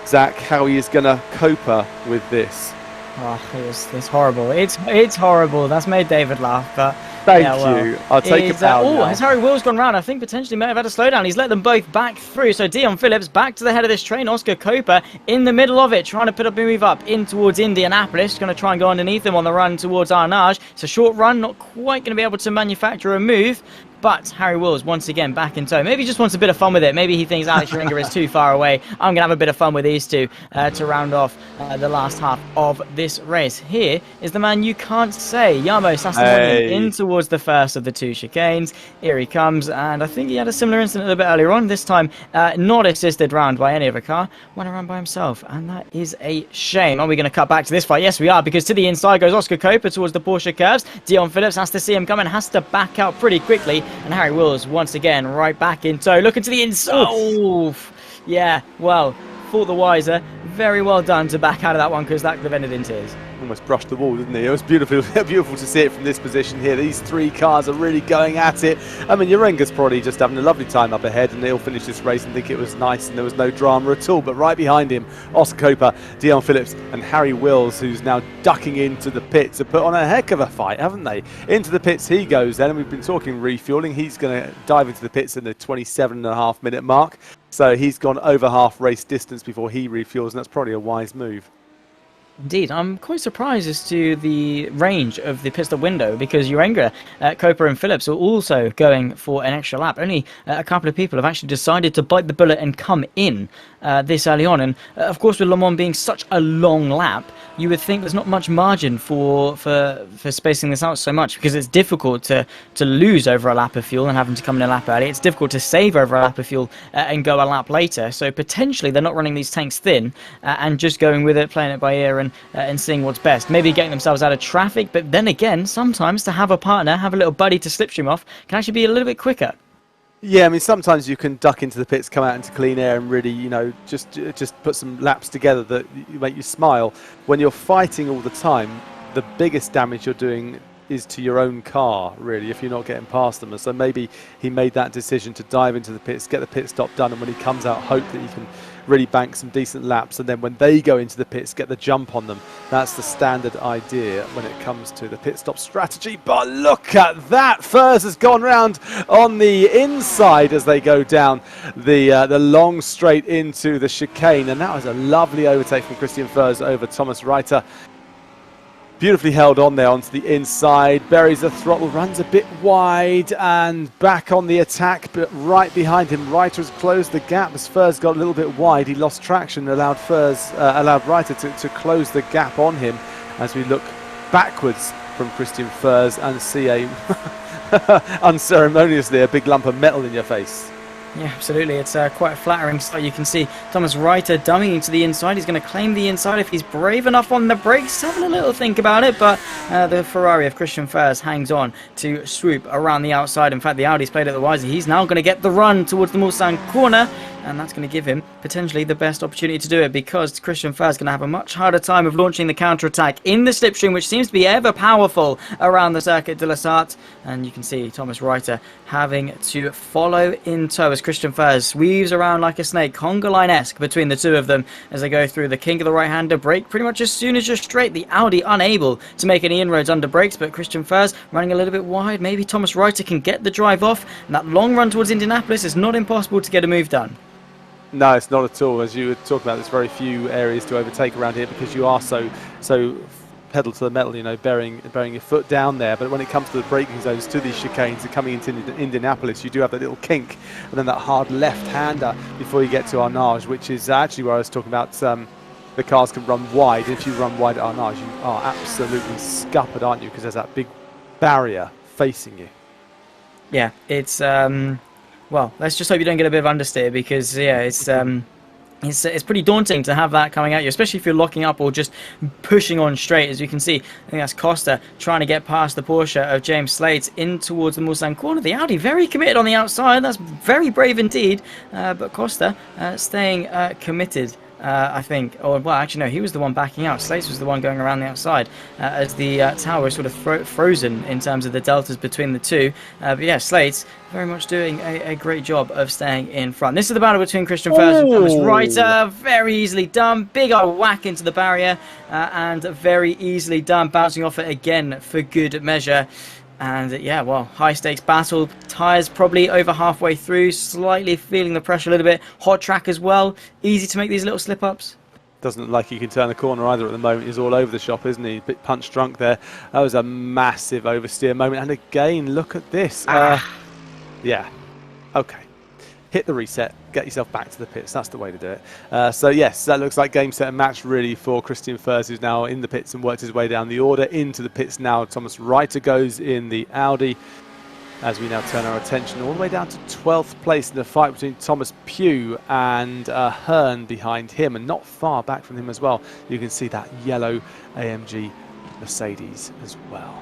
B: Zach, how he is going to cope with this.
A: Oh, it's horrible. It's horrible. That's made David laugh, but
B: Thank you. I'll take it down.
A: Oh, has Harry Wills gone round? I think potentially may have had a slowdown. He's let them both back through. So Dion Phillips back to the head of this train. Oscar Copa in the middle of it, trying to put a move up in towards Indianapolis. Going to try and go underneath him on the run towards R.A.W.S. It's a short run, not quite going to be able to manufacture a move. But Harry Wills once again back in tow. Maybe he just wants a bit of fun with it. Maybe he thinks Alex Urenga is too far away. I'm going to have a bit of fun with these two to round off the last half of this race. Here is the man you can't say. Jarmo Sassamonian in towards the first of the two chicanes. Here he comes, and I think he had a similar incident a little bit earlier on. This time not assisted round by any other car. Went around by himself, and that is a shame. Are we going to cut back to this fight? Yes, we are, because to the inside goes Oscar Copa towards the Porsche curves. Dion Phillips has to see him coming, has to back out pretty quickly. And Harry Wills once again right back in tow. Looking to the inside. Oh, yeah, well, thought the wiser. Very well done to back out of that one, because that could have ended in tears.
B: Almost brushed the wall, didn't he? It was beautiful, beautiful to see it from this position here. These three cars are really going at it. I mean, Urenga's probably just having a lovely time up ahead, and he'll finish this race and think it was nice and there was no drama at all. But right behind him, Oscar Copa, Dion Phillips and Harry Wills, who's now ducking into the pits, have put on a heck of a fight, haven't they? Into the pits he goes then, and we've been talking refueling. He's going to dive into the pits in the 27.5-minute mark. So he's gone over half race distance before he refuels, and that's probably a wise move.
A: Indeed, I'm quite surprised as to the range of the pit stop window, because Urenga, Copa and Phillips are also going for an extra lap. Only a couple of people have actually decided to bite the bullet and come in this early on. And of course, with Le Mans being such a long lap, you would think there's not much margin for spacing this out so much, because it's difficult to lose over a lap of fuel and having to come in a lap early. It's difficult to save over a lap of fuel and go a lap later. So potentially they're not running these tanks thin and just going with it, playing it by ear and seeing what's best. Maybe getting themselves out of traffic, but then again, sometimes to have a partner, have a little buddy to slipstream off, can actually be a little bit quicker.
B: Yeah, I mean, sometimes you can duck into the pits, come out into clean air, and really, you know, just put some laps together that make you smile. When you're fighting all the time, the biggest damage you're doing is to your own car, really, if you're not getting past them. And so maybe he made that decision to dive into the pits, get the pit stop done, and when he comes out, hope that he can really bank some decent laps, and then when they go into the pits, get the jump on them. That's the standard idea when it comes to the pit stop strategy. But look at that! Furs has gone round on the inside as they go down the long straight into the chicane, and that was a lovely overtake from Christian Furs over Thomas Reiter. Beautifully held on there onto the inside, buries the throttle, runs a bit wide and back on the attack, but right behind him, Reiter has closed the gap as Furs got a little bit wide. He lost traction, allowed Reiter to close the gap on him as we look backwards from Christian Furs and see unceremoniously a big lump of metal in your face.
A: Yeah, absolutely. It's quite a flattering sight. You can see Thomas Reiter dummying to the inside. He's going to claim the inside if he's brave enough on the brakes. Having a little think about it, but the Ferrari of Christian Furs hangs on to swoop around the outside. In fact, the Audi's played it the wisely. He's now going to get the run towards the Mulsanne corner, and that's going to give him potentially the best opportunity to do it, because Christian Furs is going to have a much harder time of launching the counter-attack in the slipstream, which seems to be ever powerful around the Circuit de la Sarthe. And you can see Thomas Reiter having to follow in tow as Christian Furs weaves around like a snake, conga line-esque between the two of them as they go through the kink of the right-hander brake pretty much as soon as you're straight. The Audi unable to make any inroads under brakes, but Christian Furs running a little bit wide. Maybe Thomas Reiter can get the drive off, and that long run towards Indianapolis is not impossible to get a move done.
B: No, it's not at all. As you were talking about, there's very few areas to overtake around here because you are so pedal to the metal, you know, burying your foot down there. But when it comes to the braking zones, to these chicanes and coming into Indianapolis, you do have that little kink and then that hard left-hander before you get to R.A.W.S, which is actually where I was talking about the cars can run wide. If you run wide at R.A.W.S, you are absolutely scuppered, aren't you? Because there's that big barrier facing you.
A: Yeah, it's well, let's just hope you don't get a bit of understeer, because yeah, it's pretty daunting to have that coming at you, especially if you're locking up or just pushing on straight. As you can see, I think that's Costa trying to get past the Porsche of James Slate in towards the Mulsanne corner. The Audi very committed on the outside. That's very brave indeed, but Costa staying committed. I think, or well, actually no, he was the one backing out. Slates was the one going around the outside as the tower is sort of frozen in terms of the deltas between the two. But yeah, Slates very much doing a great job of staying in front. This is the battle between Christian Furs and Thomas Reiter. Very easily done. Big old whack into the barrier and very easily done. Bouncing off it again for good measure. And yeah, well, high stakes battle. Tyres probably over halfway through, slightly feeling the pressure a little bit. Hot track as well. Easy to make these little slip ups.
B: Doesn't look like he can turn the corner either at the moment. He's all over the shop, isn't he? A bit punch drunk there. That was a massive oversteer moment. And again, look at this. Yeah. Okay. Hit the reset, get yourself back to the pits. That's the way to do it. So yes, that looks like game, set and match really for Christian Furs, who's now in the pits and worked his way down the order. Into the pits now, Thomas Reiter goes in the Audi, as we now turn our attention all the way down to 12th place in the fight between Thomas Pugh and Hearn behind him, and not far back from him as well. You can see that yellow AMG Mercedes as well.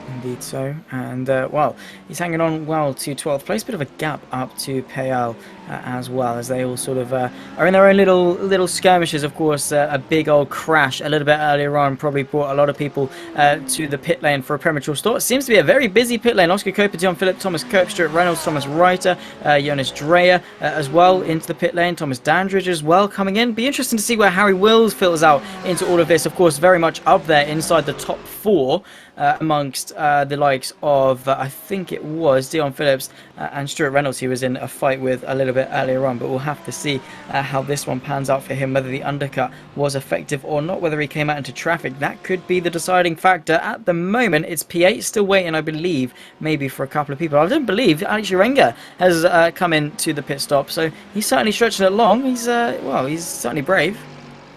A: Indeed so, and well, he's hanging on well to 12th place. Bit of a gap up to Payal as well, as they all sort of are in their own little skirmishes. Of course, a big old crash a little bit earlier on probably brought a lot of people to the pit lane for a premature start. It seems to be a very busy pit lane. Oscar Cooper, John Phillip, Thomas Cope, Stuart Reynolds, Thomas Reiter, Jonas Dreyer as well into the pit lane. Thomas Dandridge as well coming in. Be interesting to see where Harry Wills fills out into all of this. Of course, very much up there inside the top four. Amongst the likes of, I think it was Dion Phillips and Stuart Reynolds, he was in a fight with a little bit earlier on, but we'll have to see how this one pans out for him, whether the undercut was effective or not, whether he came out into traffic. That could be the deciding factor. At the moment, it's P8 still waiting, I believe, maybe for a couple of people. I don't believe Alex Urenga has come into the pit stop, so he's certainly stretching it long. He's, well, he's certainly brave.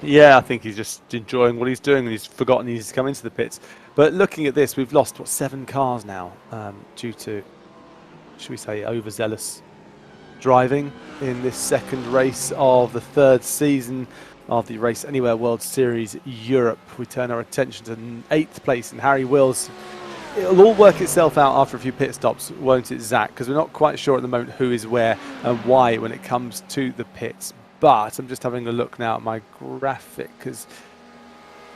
B: Yeah, I think he's just enjoying what he's doing, and he's forgotten he's come into the pits. But looking at this, we've lost, what, 7 cars now due to, should we say, overzealous driving in this second race of the 3rd season of the Race Anywhere World Series Europe. We turn our attention to 8th place, and Harry Wills. It'll all work itself out after a few pit stops, won't it, Zach? Because we're not quite sure at the moment who is where and why when it comes to the pits. But I'm just having a look now at my graphic, because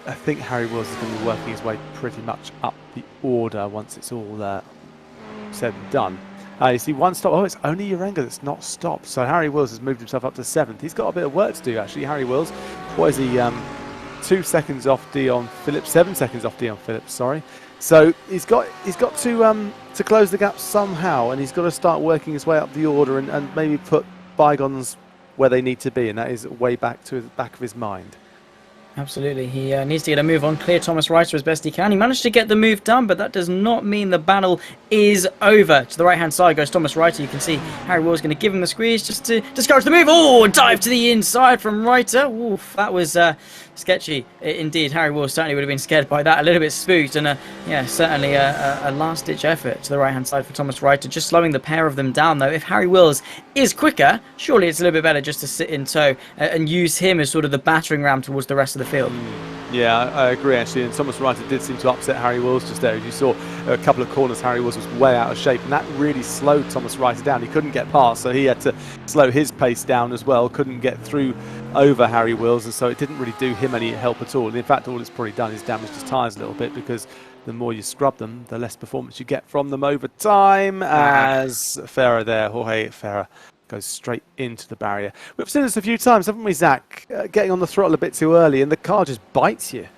B: I think Harry Wills is going to be working his way pretty much up the order once it's all said and done. You see one stop. Oh, it's only Urenga that's not stopped. So Harry Wills has moved himself up to 7th. He's got a bit of work to do, actually. Harry Wills, what is he? 2 seconds off Dion Phillips, 7 seconds off Dion Phillips. Sorry. So he's got to close the gap somehow, and he's got to start working his way up the order and maybe put bygones where they need to be, and that is way back to the back of his mind.
A: Absolutely. He needs to get a move on, clear Thomas Reiter as best he can. He managed to get the move done, but that does not mean the battle is over. To the right-hand side goes Thomas Reiter. You can see Harry Wills going to give him the squeeze just to discourage the move. Oh, dive to the inside from Reiter. Oof, that was sketchy indeed. Harry Wills certainly would have been scared by that, a little bit spooked, and yeah, certainly a last-ditch effort to the right-hand side for Thomas Reiter, just slowing the pair of them down, though. If Harry Wills is quicker, surely it's a little bit better just to sit in tow and use him as sort of the battering ram towards the rest of the field.
B: Yeah, I agree actually, and Thomas Reiter did seem to upset Harry Wills just there. As you saw a couple of corners, Harry Wills was way out of shape, and that really slowed Thomas Reiter down. He couldn't get past, so he had to slow his pace down as well, couldn't get through over Harry Wills, and so it didn't really do him any help at all. And in fact, all it's probably done is damaged his tyres a little bit, because the more you scrub them, the less performance you get from them over time. As Ferrer there, Jorge Ferrer, goes straight into the barrier. We've seen this a few times, haven't we, Zach? Getting on the throttle a bit too early, and the car just bites you.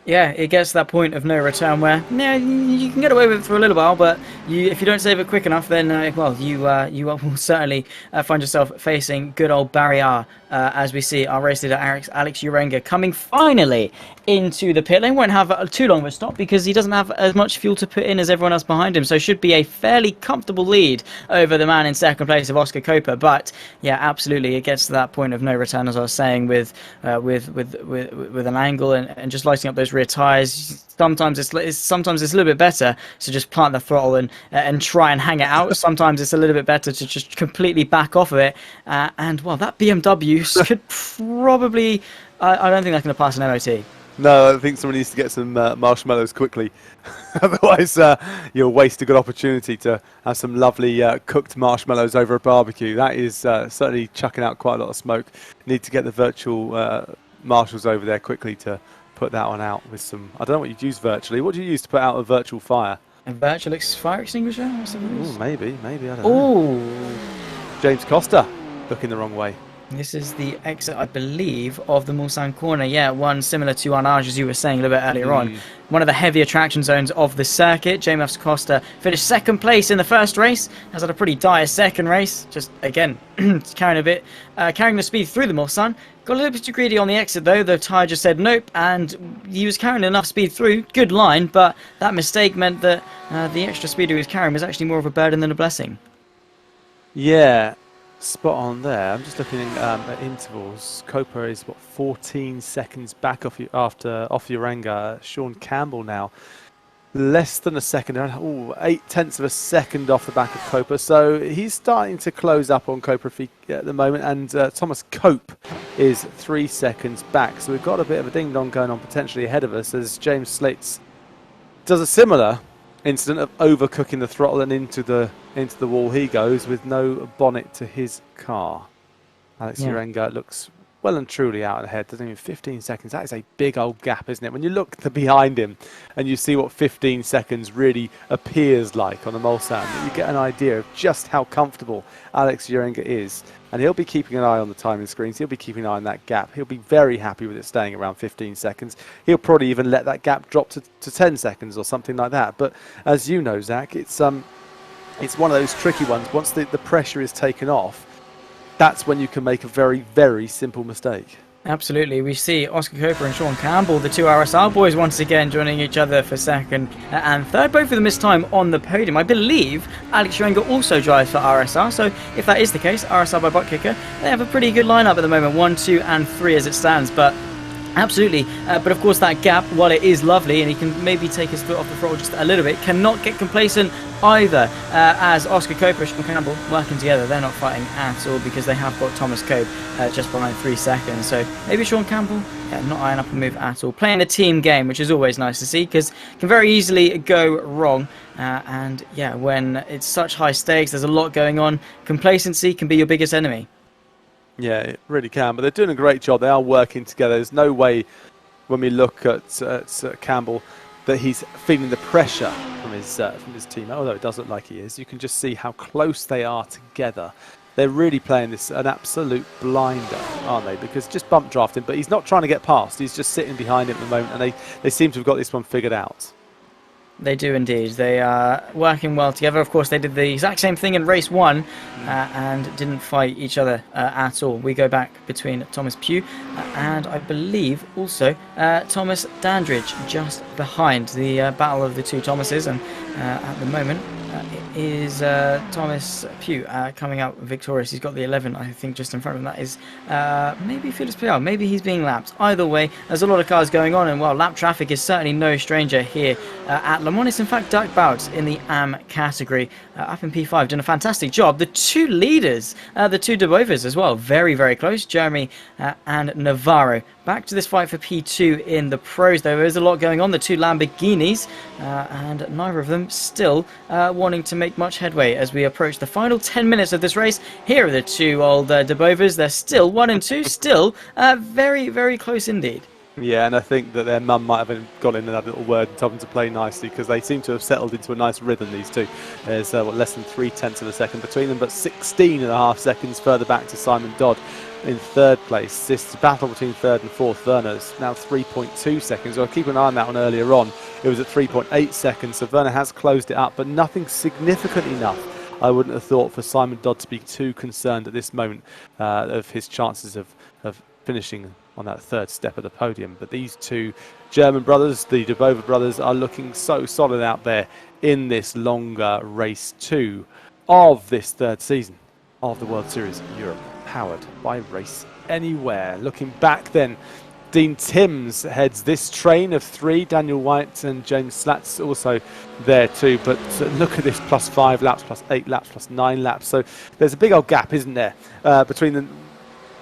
A: Yeah, it gets to that point of no return where, yeah, you can get away with it for a little while, but if you don't save it quick enough, then, well, you will certainly find yourself facing good old barrier, as we see our race leader Alex Urenga coming finally into the pit lane. Won't have too long of a stop because he doesn't have as much fuel to put in as everyone else behind him, so should be a fairly comfortable lead over the man in second place of Oscar Coper. But yeah, absolutely, it gets to that point of no return, as I was saying, with an angle and just lighting up those rear tyres. Sometimes it's a little bit better to just plant the throttle and try and hang it out. Sometimes it's a little bit better to just completely back off of it. And well, that BMW could probably, I don't think that's going to pass an MOT.
B: No, I think someone needs to get some marshmallows quickly. Otherwise, you'll waste a good opportunity to have some lovely cooked marshmallows over a barbecue. That is certainly chucking out quite a lot of smoke. Need to get the virtual marshals over there quickly to put that one out with some, I don't know what you'd use virtually. What do you use to put out a virtual fire?
A: A virtual fire extinguisher?
B: Ooh, maybe, I don't know.
A: Ooh.
B: James Costa looking the wrong way.
A: This is the exit, I believe, of the Mulsanne corner. Yeah, one similar to R.A.W.S, as you were saying a little bit earlier on. One of the heavier traction zones of the circuit. James Costa finished second place in the first race. Has had a pretty dire second race. Just, again, carrying the speed through the Mulsanne. Got a little bit too greedy on the exit, though. The tyre just said nope, and he was carrying enough speed through. Good line, but that mistake meant that the extra speed he was carrying was actually more of a burden than a blessing.
B: Yeah. Spot on there. I'm just looking at intervals. Copa is 14 seconds back off Urenga. Sean Campbell now less than a second. 8/10 of a second off the back of Copa. So he's starting to close up on Copa at the moment. And Thomas Cope is 3 seconds back. So we've got a bit of a ding dong going on potentially ahead of us as James Slates does a similar incident of overcooking the throttle, and into the wall he goes with no bonnet to his car. Alex Urenga looks well and truly out ahead. Doesn't even 15 seconds. That is a big old gap, isn't it? When you look behind him and you see what 15 seconds really appears like on the Mulsanne, you get an idea of just how comfortable Alex Urenga is. And he'll be keeping an eye on the timing screens. He'll be keeping an eye on that gap. He'll be very happy with it staying around 15 seconds. He'll probably even let that gap drop to 10 seconds or something like that. But as you know, Zach, it's one of those tricky ones. Once the pressure is taken off, that's when you can make a very, very simple mistake.
A: Absolutely. We see Oscar Coper and Sean Campbell, the two RSR boys, once again joining each other for second and third. Both of them this time on the podium. I believe Alex Urenga also drives for RSR, so if that is the case, RSR by butt kicker, they have a pretty good lineup at the moment, 1, 2 and 3 as it stands. But absolutely, but of course that gap, while it is lovely and he can maybe take his foot off the throttle just a little bit, cannot get complacent either, as Oscar Coper and Sean Campbell working together. They're not fighting at all because they have got Thomas Cope just behind 3 seconds. So maybe Sean Campbell, not eyeing up a move at all. Playing a team game, which is always nice to see because it can very easily go wrong. And yeah, when it's such high stakes, there's a lot going on, complacency can be your biggest enemy. Yeah,
B: it really can, but they're doing a great job. They are working together. There's no way when we look at Campbell that he's feeling the pressure from his teammate, although it does look like he is. You can just see how close they are together. They're really playing this an absolute blinder, aren't they? Because just bump drafting, but he's not trying to get past. He's just sitting behind him at the moment, and they seem to have got this one figured out.
A: They do indeed. They are working well together. Of course, they did the exact same thing in race 1 and didn't fight each other at all. We go back between Thomas Pugh and I believe also Thomas Dandridge just behind. The battle of the two Thomases, and at the moment it is Thomas Pugh coming out victorious. He's got the 11, I think, just in front of him. That is maybe Felix PR. Maybe he's being lapped. Either way, there's a lot of cars going on, and well, lap traffic is certainly no stranger here at Le Mans. It's in fact Dirk Bout in the AM category up in P5 doing a fantastic job. The two leaders, the two De-Bovers as well, very, very close. Jeremy and Navarro. Back to this fight for P2 in the pros, though. There is a lot going on. The two Lamborghinis, and neither of them still wanting to make much headway as we approach the final 10 minutes of this race. Here are the two old De-Bovers. They're still 1 and 2, still very, very close indeed.
B: Yeah, and I think that their mum might have gone in and had a little word and told them to play nicely, because they seem to have settled into a nice rhythm, these two. There's less than 0.3 of a second between them, but 16.5 seconds further back to Simon Dodd in third place. This battle between third and fourth, Werner's now 3.2 seconds. I'll keep an eye on that one earlier on. It was at 3.8 seconds, so Werner has closed it up, but nothing significant enough, I wouldn't have thought, for Simon Dodd to be too concerned at this moment of his chances of finishing on that third step of the podium. But these two German brothers, the De Bover brothers, are looking so solid out there in this longer race 2 of this third season of the World Series Europe, powered by Race Anywhere. Looking back then, Dean Timms heads this train of 3. Daniel White and James Slatz also there too. But look at this, +5 laps, +8 laps, +9 laps. So there's a big old gap, isn't there, between the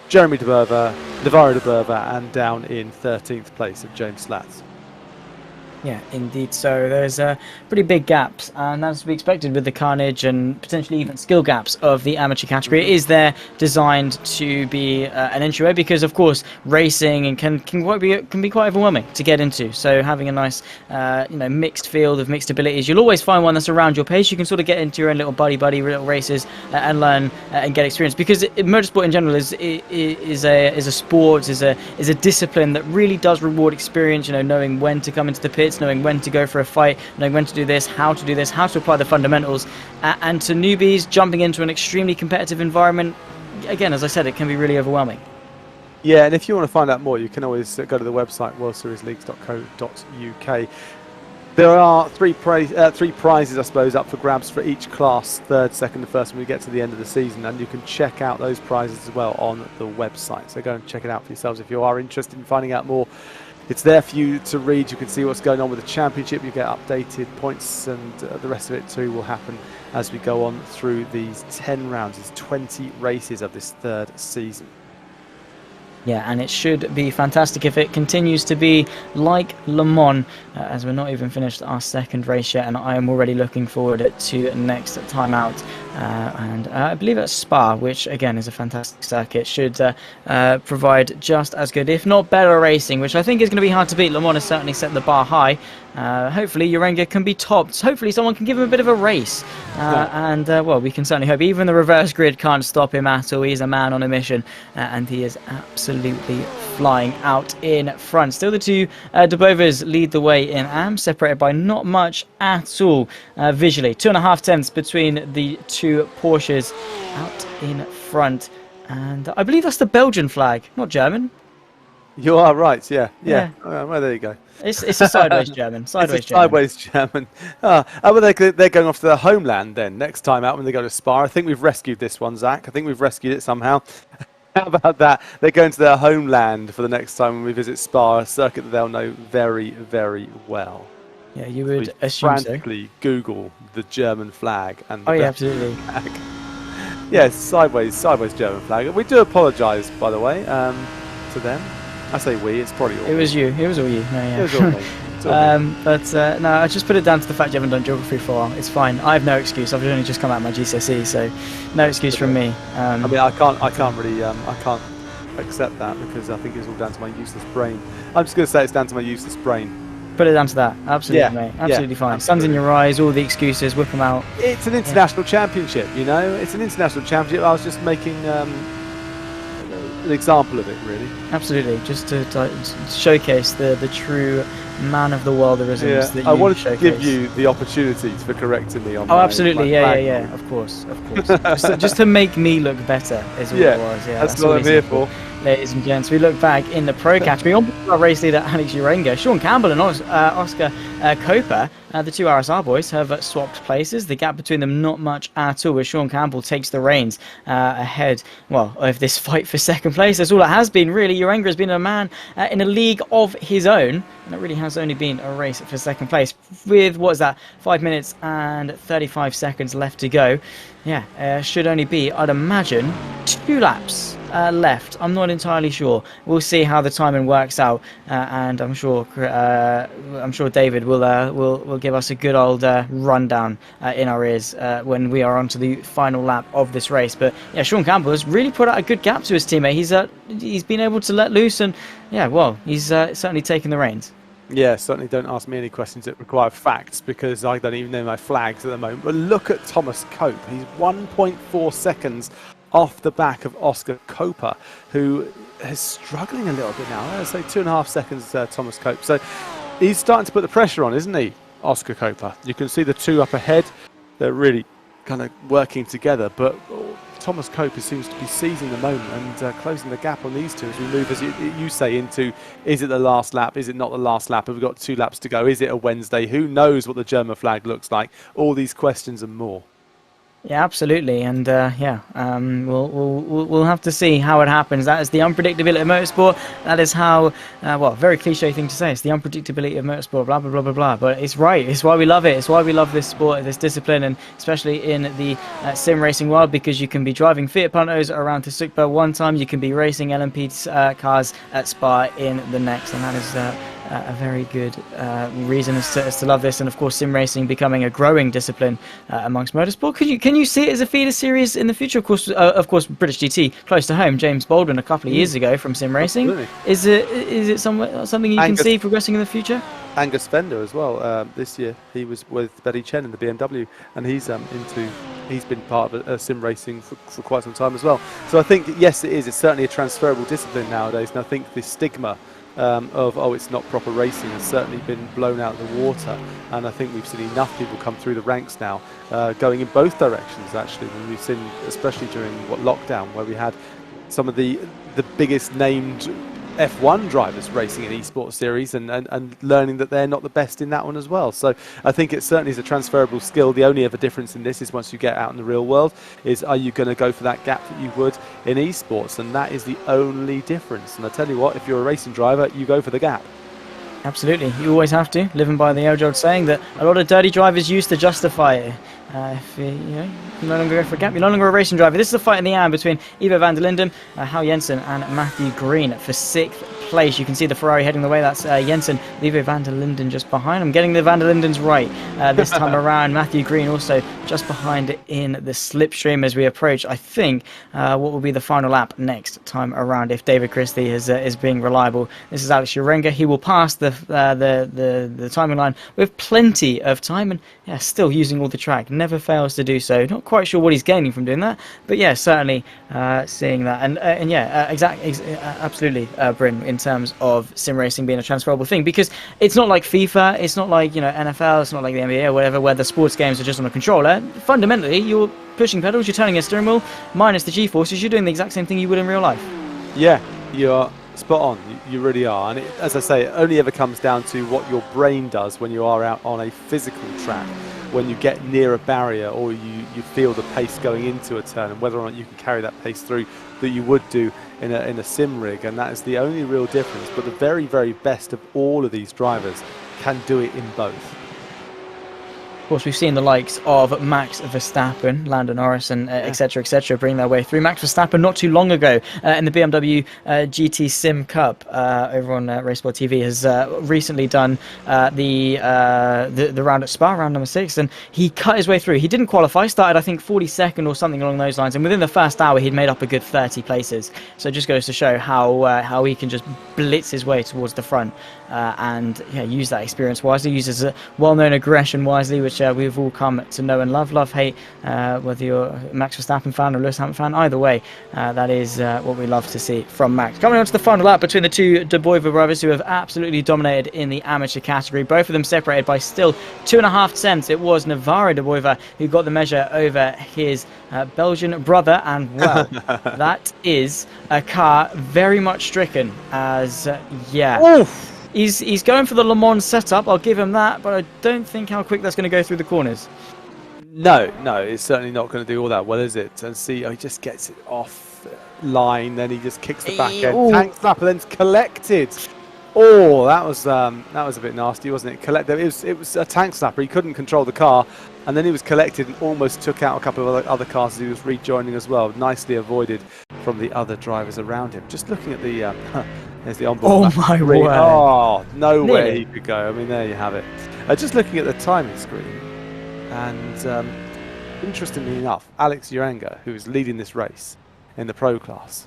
B: Jeremy De Bover, Navarro De Bover, and down in 13th place of James Slatz.
A: Yeah, indeed. So there's pretty big gaps, and that's to be expected with the carnage and potentially even skill gaps of the amateur category. It is there designed to be an entryway, because of course racing and can be quite overwhelming to get into. So having a nice mixed field of mixed abilities, you'll always find one that's around your pace. You can sort of get into your own little buddy little races and learn and get experience, because motorsport in general is a sport, is a discipline that really does reward experience. Knowing when to come into the pit, knowing when to go for a fight, knowing when to do this, how to apply the fundamentals, and to newbies jumping into an extremely competitive environment, again, as I said, it can be really overwhelming.
B: Yeah, and if you want to find out more, you can always go to the website worldseriesleagues.co.uk. There are three prizes, I suppose, up for grabs for each class, third, second and first, when we get to the end of the season, and you can check out those prizes as well on the website. So go and check it out for yourselves if you are interested in finding out more. It's there for you to read. You can see what's going on with the championship. You get updated points, and the rest of it too will happen as we go on through these 10 rounds. It's 20 races of this third season.
A: Yeah, and it should be fantastic if it continues to be like Le Mans, as we're not even finished our second race yet, and I am already looking forward to next time out. And I believe at Spa, which again is a fantastic circuit, should provide just as good, if not better, racing, which I think is going to be hard to beat. Le Mans has certainly set the bar high. Hopefully Urenga can be topped. Hopefully someone can give him a bit of a race. And well, we can certainly hope. Even the reverse grid can't stop him at all. He's a man on a mission, and he is absolutely flying out in front. Still the two De Bovers lead the way in AM, separated by not much at all visually. 2.5 tenths between the two Porsches out in front. And I believe that's the Belgian flag, not German.
B: You are right, yeah. Well, there you go.
A: It's a sideways German. Sideways
B: German. Well, they're going off to their homeland then next time out when they go to Spa. I think we've rescued this one, Zach. I think we've rescued it somehow. How about that? They're going to their homeland for the next time when we visit Spa, a circuit that they'll know very, very well.
A: Yeah, you would assume so.
B: Frantically Google the German flag and the
A: absolutely.
B: Flag. Yes, sideways German flag. We do apologise, by the way, to them. I say we, it's probably all
A: It was you. It was all you. No, yeah.
B: It was all me.
A: No, I just put it down to the fact you haven't done geography for a while. It's fine. I have no excuse. I've only just come out of my GCSE, so no excuse from me.
B: I mean, I can't accept that, because I think it's all down to my useless brain. I'm just going to say it's down to my useless brain.
A: Put it down to that. Absolutely, mate. Absolutely fine. Absolutely. Sun's in your eyes, all the excuses, whip them out.
B: It's an international championship, It's an international championship. I was just making an example of it, really.
A: Absolutely, just to showcase the true man of the worlderisms that
B: I
A: you
B: wanted to
A: showcase.
B: give you the opportunity for correcting me on
A: Oh,
B: my
A: absolutely, yeah, of course. just to make me look better is what it was. Yeah,
B: that's what
A: all
B: I'm
A: he's
B: here
A: for.
B: for.
A: Ladies and gents, we look back in the pro category on our race leader Alex Urenga, Sean Campbell and Oscar Coper. The two RSR boys have swapped places. The gap between them not much at all, as Sean Campbell takes the reins ahead, well, of this fight for second place. That's all it has been, really. Urenga has been a man in a league of his own, and it really has only been a race for second place with, what is that, 5 minutes and 35 seconds left to go. Yeah, should only be, I'd imagine, 2 laps left. I'm not entirely sure. We'll see how the timing works out, and I'm sure David will give us a good old rundown in our ears when we are onto the final lap of this race. But yeah, Sean Campbell has really put out a good gap to his teammate. He's been able to let loose, and yeah, well, he's certainly taken the reins.
B: Yeah, certainly don't ask me any questions that require facts, because I don't even know my flags at the moment. But look at Thomas Cope. He's 1.4 seconds off the back of Oscar Coper, who is struggling a little bit now. Let's say 2.5 seconds, Thomas Cope. So he's starting to put the pressure on, isn't he, Oscar Coper? You can see the two up ahead. They're really kind of working together, but Thomas Cope seems to be seizing the moment and closing the gap on these two as we move, as you say, into, is it the last lap? Is it not the last lap? Have we got 2 laps to go? Is it a Wednesday? Who knows what the German flag looks like? All these questions and more.
A: Yeah, absolutely, and we'll have to see how it happens. That is the unpredictability of motorsport. That is how, well, very cliche thing to say. It's the unpredictability of motorsport. Blah blah blah blah blah. But it's right. It's why we love it. It's why we love this sport, this discipline, and especially in the sim racing world, because you can be driving Fiat Puntos around to Super one time. You can be racing LMP cars at Spa in the next, and that is a very good reason as to love this. And of course, sim racing becoming a growing discipline amongst motorsport. Can you see it as a feeder series in the future? Of course, British GT close to home. James Baldwin a couple of years ago from sim racing.
B: Absolutely.
A: Is it something you can see progressing in the future?
B: Angus Fender as well. This year he was with Betty Chen in the BMW, and he's been part of a sim racing for quite some time as well. So I think, yes, it is. It's certainly a transferable discipline nowadays, and I think the stigma of, oh, it's not proper racing, has certainly been blown out of the water. And I think we've seen enough people come through the ranks now, going in both directions, actually. And we've seen, especially during lockdown, where we had some of the biggest named F1 drivers racing in esports series, and learning that they're not the best in that one as well. So I think it certainly is a transferable skill. The only other difference in this is, once you get out in the real world, is, are you going to go for that gap that you would in esports? And that is the only difference. And I tell you what, if you're a racing driver, you go for the gap.
A: Absolutely, you always have to, living by the old saying that a lot of dirty drivers used to justify it. If you no longer go for a gap, you're no longer a racing driver. This is a fight in the air between Ivo van der Linden, Hal Jensen, and Matthew Green for 6th place. You can see the Ferrari heading the way. That's Jensen, Ivo van der Linden just behind. I'm getting the van der Lindens right this time around. Matthew Green also just behind in the slipstream as we approach, I think, what will be the final lap next time around, if David Christie is being reliable. This is Alex Urenga. He will pass the timing line with plenty of time, and yeah, still using all the track. Never fails to do so. Not quite sure what he's gaining from doing that, but yeah, certainly seeing that. And yeah, absolutely, Bryn, in terms of sim racing being a transferable thing, because it's not like FIFA, it's not like, NFL, it's not like the NBA or whatever, where the sports games are just on a controller. Fundamentally, you're pushing pedals, you're turning a steering wheel, minus the G-forces, you're doing the exact same thing you would in real life.
B: Yeah, you are spot on. You really are. And as I say, it only ever comes down to what your brain does when you are out on a physical track, when you get near a barrier, or you feel the pace going into a turn, and whether or not you can carry that pace through that you would do in a sim rig. And that is the only real difference. But the very, very best of all of these drivers can do it in both.
A: Of course, we've seen the likes of Max Verstappen, Lando Norris, and etc. bring their way through. Max Verstappen not too long ago in the BMW GT Sim Cup over on Racesport TV has recently done the round at Spa, round number 6, and he cut his way through. He didn't qualify, started I think 42nd or something along those lines, and within the first hour he'd made up a good 30 places. So it just goes to show how he can just blitz his way towards the front and use that experience wisely, use his well-known aggression wisely, which which we've all come to know and love. Love, hate, whether you're a Max Verstappen fan or Lewis Hamilton fan, either way, that is what we love to see from Max. Coming on to the final lap between the two De Boyver brothers, who have absolutely dominated in the amateur category. Both of them separated by still 2.5 tenths. It was Navarro De Boyver who got the measure over his Belgian brother, and well, that is a car very much stricken as, he's going for the Le Mans setup, I'll give him that, but I don't think how quick that's going to go through the corners.
B: No, it's certainly not going to do all that well, is it? And see, he just gets it off line, then he just kicks the back end, tanks up, and then's collected. Oh, that was a bit nasty, wasn't it? It was a tank slapper. He couldn't control the car, and then he was collected and almost took out a couple of other cars as he was rejoining as well. Nicely avoided from the other drivers around him. Just looking at the there's the onboard.
A: Oh my word!
B: Oh, nowhere he could go. I mean, there you have it. Just looking at the timing screen, and interestingly enough, Alex Urenga, who is leading this race in the pro class,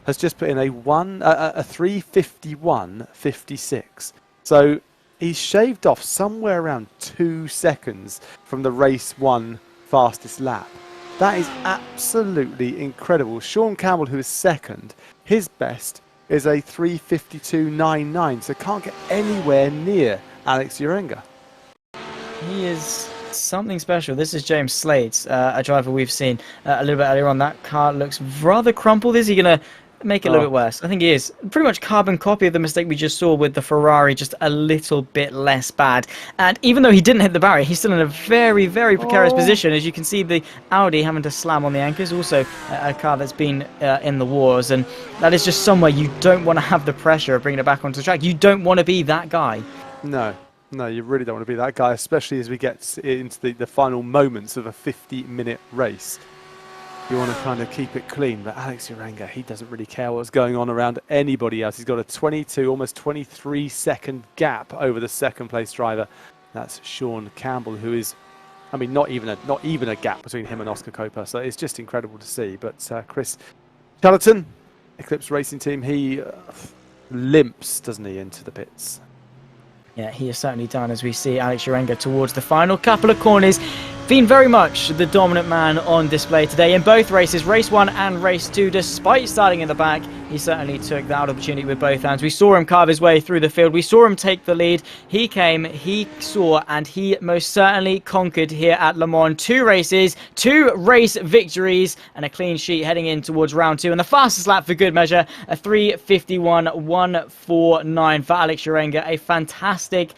B: has just put in a 3:51.56. So he's shaved off somewhere around 2 seconds from the race 1 fastest lap. That is absolutely incredible. Sean Campbell, who is second, his best is a 3:52.99, so can't get anywhere near Alex Urenga.
A: He is something special. This is James Slade, a driver we've seen a little bit earlier on. That car looks rather crumpled. Is he going to make it a little bit worse? I think he is. Pretty much carbon copy of the mistake we just saw with the Ferrari, just a little bit less bad. And even though he didn't hit the barrier, he's still in a very, very precarious position. As you can see, the Audi having to slam on the anchors, also a car that's been in the wars. And that is just somewhere you don't want to have the pressure of bringing it back onto the track. You don't want to be that guy.
B: No, you really don't want to be that guy, especially as we get into the final moments of a 50-minute race. You want to kind of keep it clean, but Alex Urenga, he doesn't really care what's going on around anybody else. He's got a 22, almost 23-second gap over the second-place driver. That's Sean Campbell, who is, I mean, not even a gap between him and Oscar Copa. So it's just incredible to see. But Chris Charlton, Eclipse Racing Team, he limps, doesn't he, into the pits.
A: Yeah, he is certainly done as we see Alex Urenga towards the final couple of corners. Been very much the dominant man on display today in both races, race 1 and race 2. Despite starting in the back, he certainly took that opportunity with both hands. We saw him carve his way through the field. We saw him take the lead. He came, he saw, and he most certainly conquered here at Le Mans. 2 races, 2 race victories, and a clean sheet heading in towards round 2. And the fastest lap for good measure, a 3:51.149 for Alex Urenga. A fantastic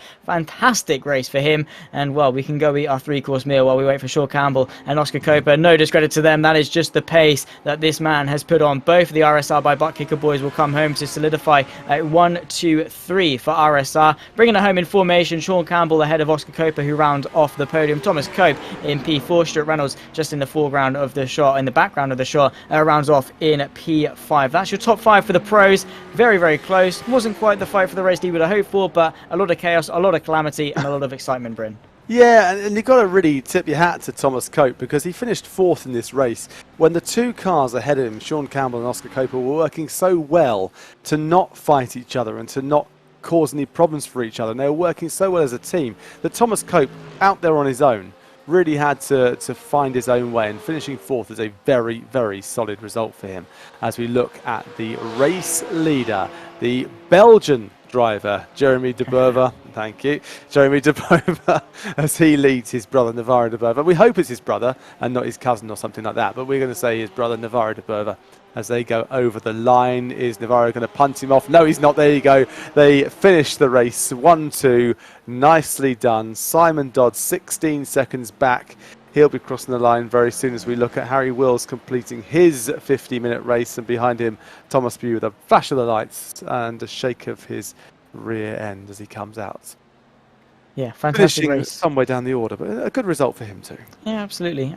A: race for him. And, well, we can go eat our 3-course meal while we wait for Sean Campbell and Oscar Copa. No discredit to them. That is just the pace that this man has put on. Both of the RSR by Butt Kicker boys will come home to solidify 1, 2, 3 for RSR. Bringing it home in formation, Sean Campbell ahead of Oscar Copa, who round off the podium. Thomas Cope in P4. Stuart Reynolds just in the foreground of the shot, in the background of the shot, rounds off in P5. That's your top 5 for the pros. Very, very close. Wasn't quite the fight for the race you would have hoped for, but a lot of chaos, a lot of calamity, and a lot of excitement, Bryn.
B: Yeah, and you've got to really tip your hat to Thomas Cope, because he finished 4th in this race when the 2 cars ahead of him, Sean Campbell and Oscar Copa, were working so well to not fight each other and to not cause any problems for each other. And they were working so well as a team that Thomas Cope, out there on his own, really had to find his own way, and finishing 4th is a very, very solid result for him. As we look at the race leader, the Belgian driver, Jeremy De Boyver, thank you, Jeremy De Boyver, as he leads his brother Navarro De Boyver. We hope it's his brother and not his cousin or something like that, but we're going to say his brother Navarro De Boyver. As they go over the line, is Navarro going to punt him off? No, he's not. There you go. They finish the race 1-2. Nicely done. Simon Dodd 16 seconds back. He'll be crossing the line very soon as we look at Harry Wills completing his 50-minute race, and behind him Thomas Pugh with a flash of the lights and a shake of his rear end as he comes out.
A: Yeah, fantastic
B: Finishing
A: race.
B: somewhere down the order, but a good result for him too.
A: Yeah, absolutely.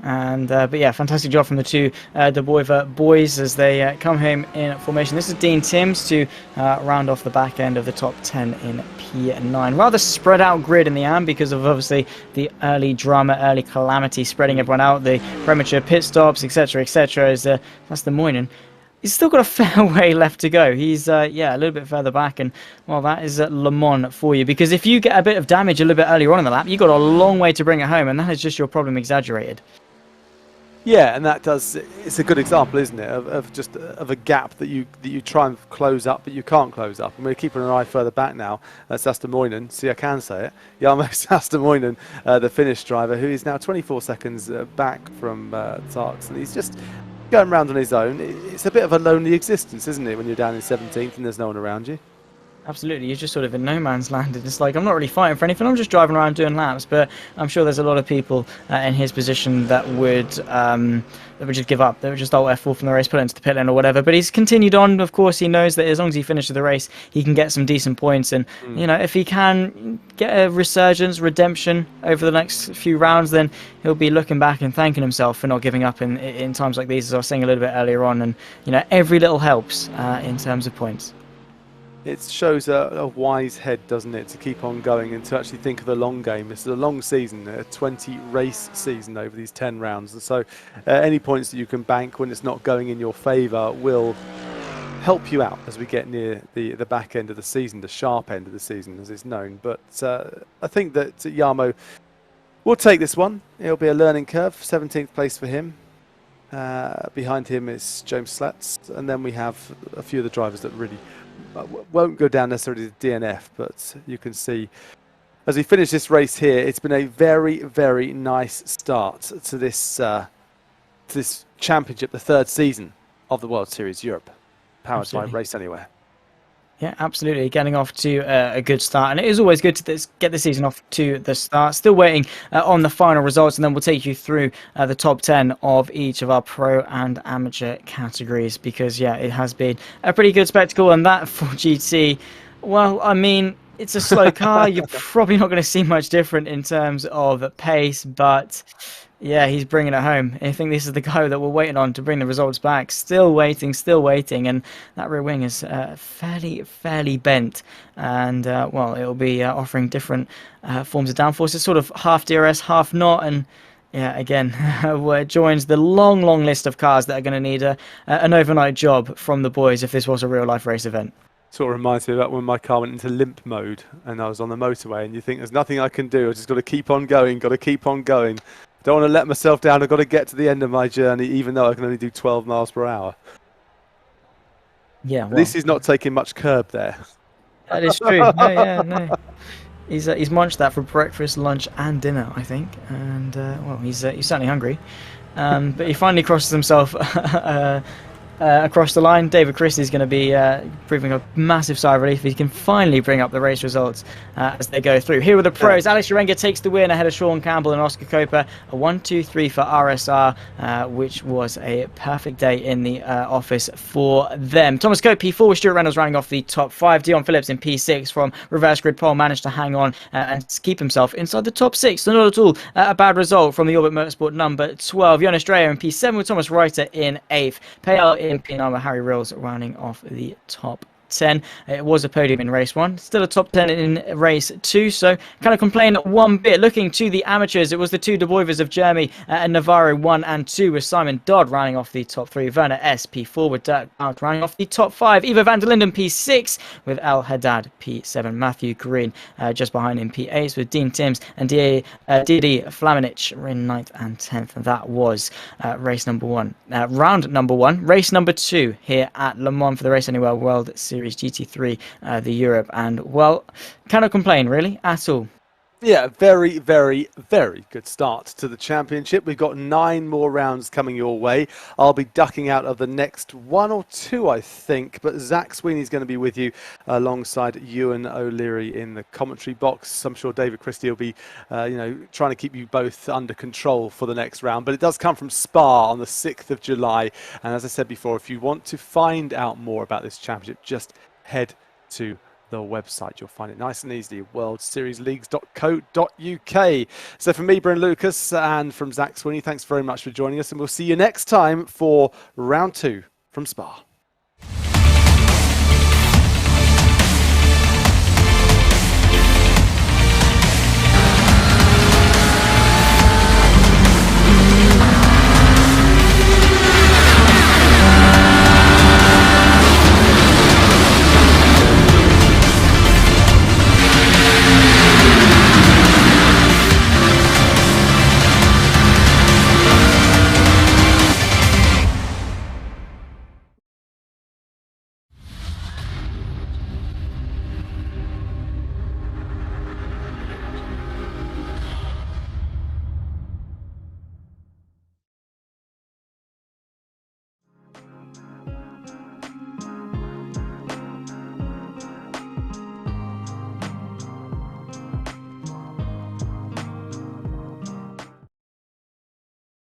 A: And but yeah, fantastic job from the 2 De Boyver boys as they come home in formation. This is Dean Timms to round off the back end of the top 10 in P9. Rather spread out grid in the AM because of obviously the early drama, early calamity, spreading everyone out, the premature pit stops, etc., etc. That's the morning. He's still got a fair way left to go. He's, yeah, a little bit further back. And, well, that is Le Mans for you. Because if you get a bit of damage a little bit earlier on in the lap, you've got a long way to bring it home. And that is just your problem exaggerated.
B: Yeah, and that does. It's a good example, isn't it, of just of a gap that you try and close up, but you can't close up. And we're keeping an eye further back now. That's Sastamoinen. See, I can say it. Jarmo Sastamoinen, the Finnish driver, who is now 24 seconds back from Tarks, and he's just going around on his own. It's a bit of a lonely existence, isn't it, when you're down in 17th and there's no one around you?
A: Absolutely, you're just sort of in no man's land. It's like, I'm not really fighting for anything, I'm just driving around doing laps. But I'm sure there's a lot of people in his position that would just give up. They would just F4 from the race, put it into the pit lane or whatever. But he's continued on. Of course, he knows that as long as he finishes the race, he can get some decent points. And, you know, if he can get a resurgence, redemption over the next few rounds, then he'll be looking back and thanking himself for not giving up in times like these, as I was saying a little bit earlier on. And, you know, every little helps in terms of points.
B: It shows a wise head, doesn't it, to keep on going and to actually think of the long game. This is a long season, a 20-race season over these 10 rounds. And so any points that you can bank when it's not going in your favour will help you out as we get near the back end of the season, the sharp end of the season, as it's known. But I think that Jarmo will take this one. It'll be a learning curve, 17th place for him. Behind him is James Slats. And then we have a few of the drivers that really won't go down necessarily to DNF, but you can see as we finish this race here, it's been a very, very nice start to this championship, the third season of the World Series Europe, powered by Race Anywhere.
A: Yeah, absolutely. Getting off to a good start. And it is always good to get the season off to the start. Still waiting on the final results, and then we'll take you through the top 10 of each of our pro and amateur categories, because, yeah, it has been a pretty good spectacle. And that for GT, well, I mean, it's a slow car. You're probably not going to see much different in terms of pace, but... yeah, he's bringing it home. I think this is the guy that we're waiting on to bring the results back. Still waiting, and that rear wing is fairly bent. And, well, it'll be offering different forms of downforce. It's sort of half DRS, half not, and... yeah, again, where it joins the long list of cars that are going to need an overnight job from the boys if this was a real-life race event.
B: Sort of reminds me about when my car went into limp mode and I was on the motorway, and you think there's nothing I can do. I've just got to keep on going, Don't want to let myself down. I've got to get to the end of my journey, even though I can only do 12 miles per hour.
A: Yeah, well,
B: at least he's not taking much curb there.
A: That is true. No. He's munched that for breakfast, lunch, and dinner, I think. And well, he's certainly hungry. But he finally crosses himself across the line. David Christie's going to be proving a massive sigh of relief. He can finally bring up the race results as they go through. Here are the pros. Alex Urenga takes the win ahead of Sean Campbell and Oscar Copa. A 1-2-3 for RSR, which was a perfect day in the office for them. Thomas Cope P4 with Stuart Reynolds running off the top 5. Dion Phillips in P6 from reverse grid pole managed to hang on and keep himself inside the top 6. So not at all a bad result from the Orbit Motorsport number 12. Jonas Dreyer in P7 with Thomas Reiter in 8th. Payal in P9 with Harry Rills rounding off the top 10. It was a podium in race 1, still a top 10 in race 2, so kind of complain one bit. Looking to the amateurs, it was the two De Boivers of Jeremy and Navarro 1 and 2 with Simon Dodd rounding off the top 3, Werner S P4 with Dirk Bout rounding off the top 5, Ivo van der Linden P6 with Al Haddad P7, Matthew Green just behind him P8 with Dean Timms and Didi Flaminich in 9th and 10th. And that was race number 1, round number 1. Race number 2 here at Le Mans for the Race Anywhere World Series GT3, the Europe, and, well, cannot complain really at all.
B: Yeah, very, very, very good start to the championship. We've got 9 more rounds coming your way. I'll be ducking out of the next 1 or 2, I think, but Zach Sweeney's going to be with you alongside Ewan O'Leary in the commentary box. I'm sure David Christie will be, trying to keep you both under control for the next round, but it does come from Spa on the 6th of July. And as I said before, if you want to find out more about this championship, just head to the website. You'll find it nice and easily, worldseriesleagues.co.uk. So from me, Bryn Lucas, and from Zach Sweeney, thanks very much for joining us, and we'll see you next time for round 2 from Spa.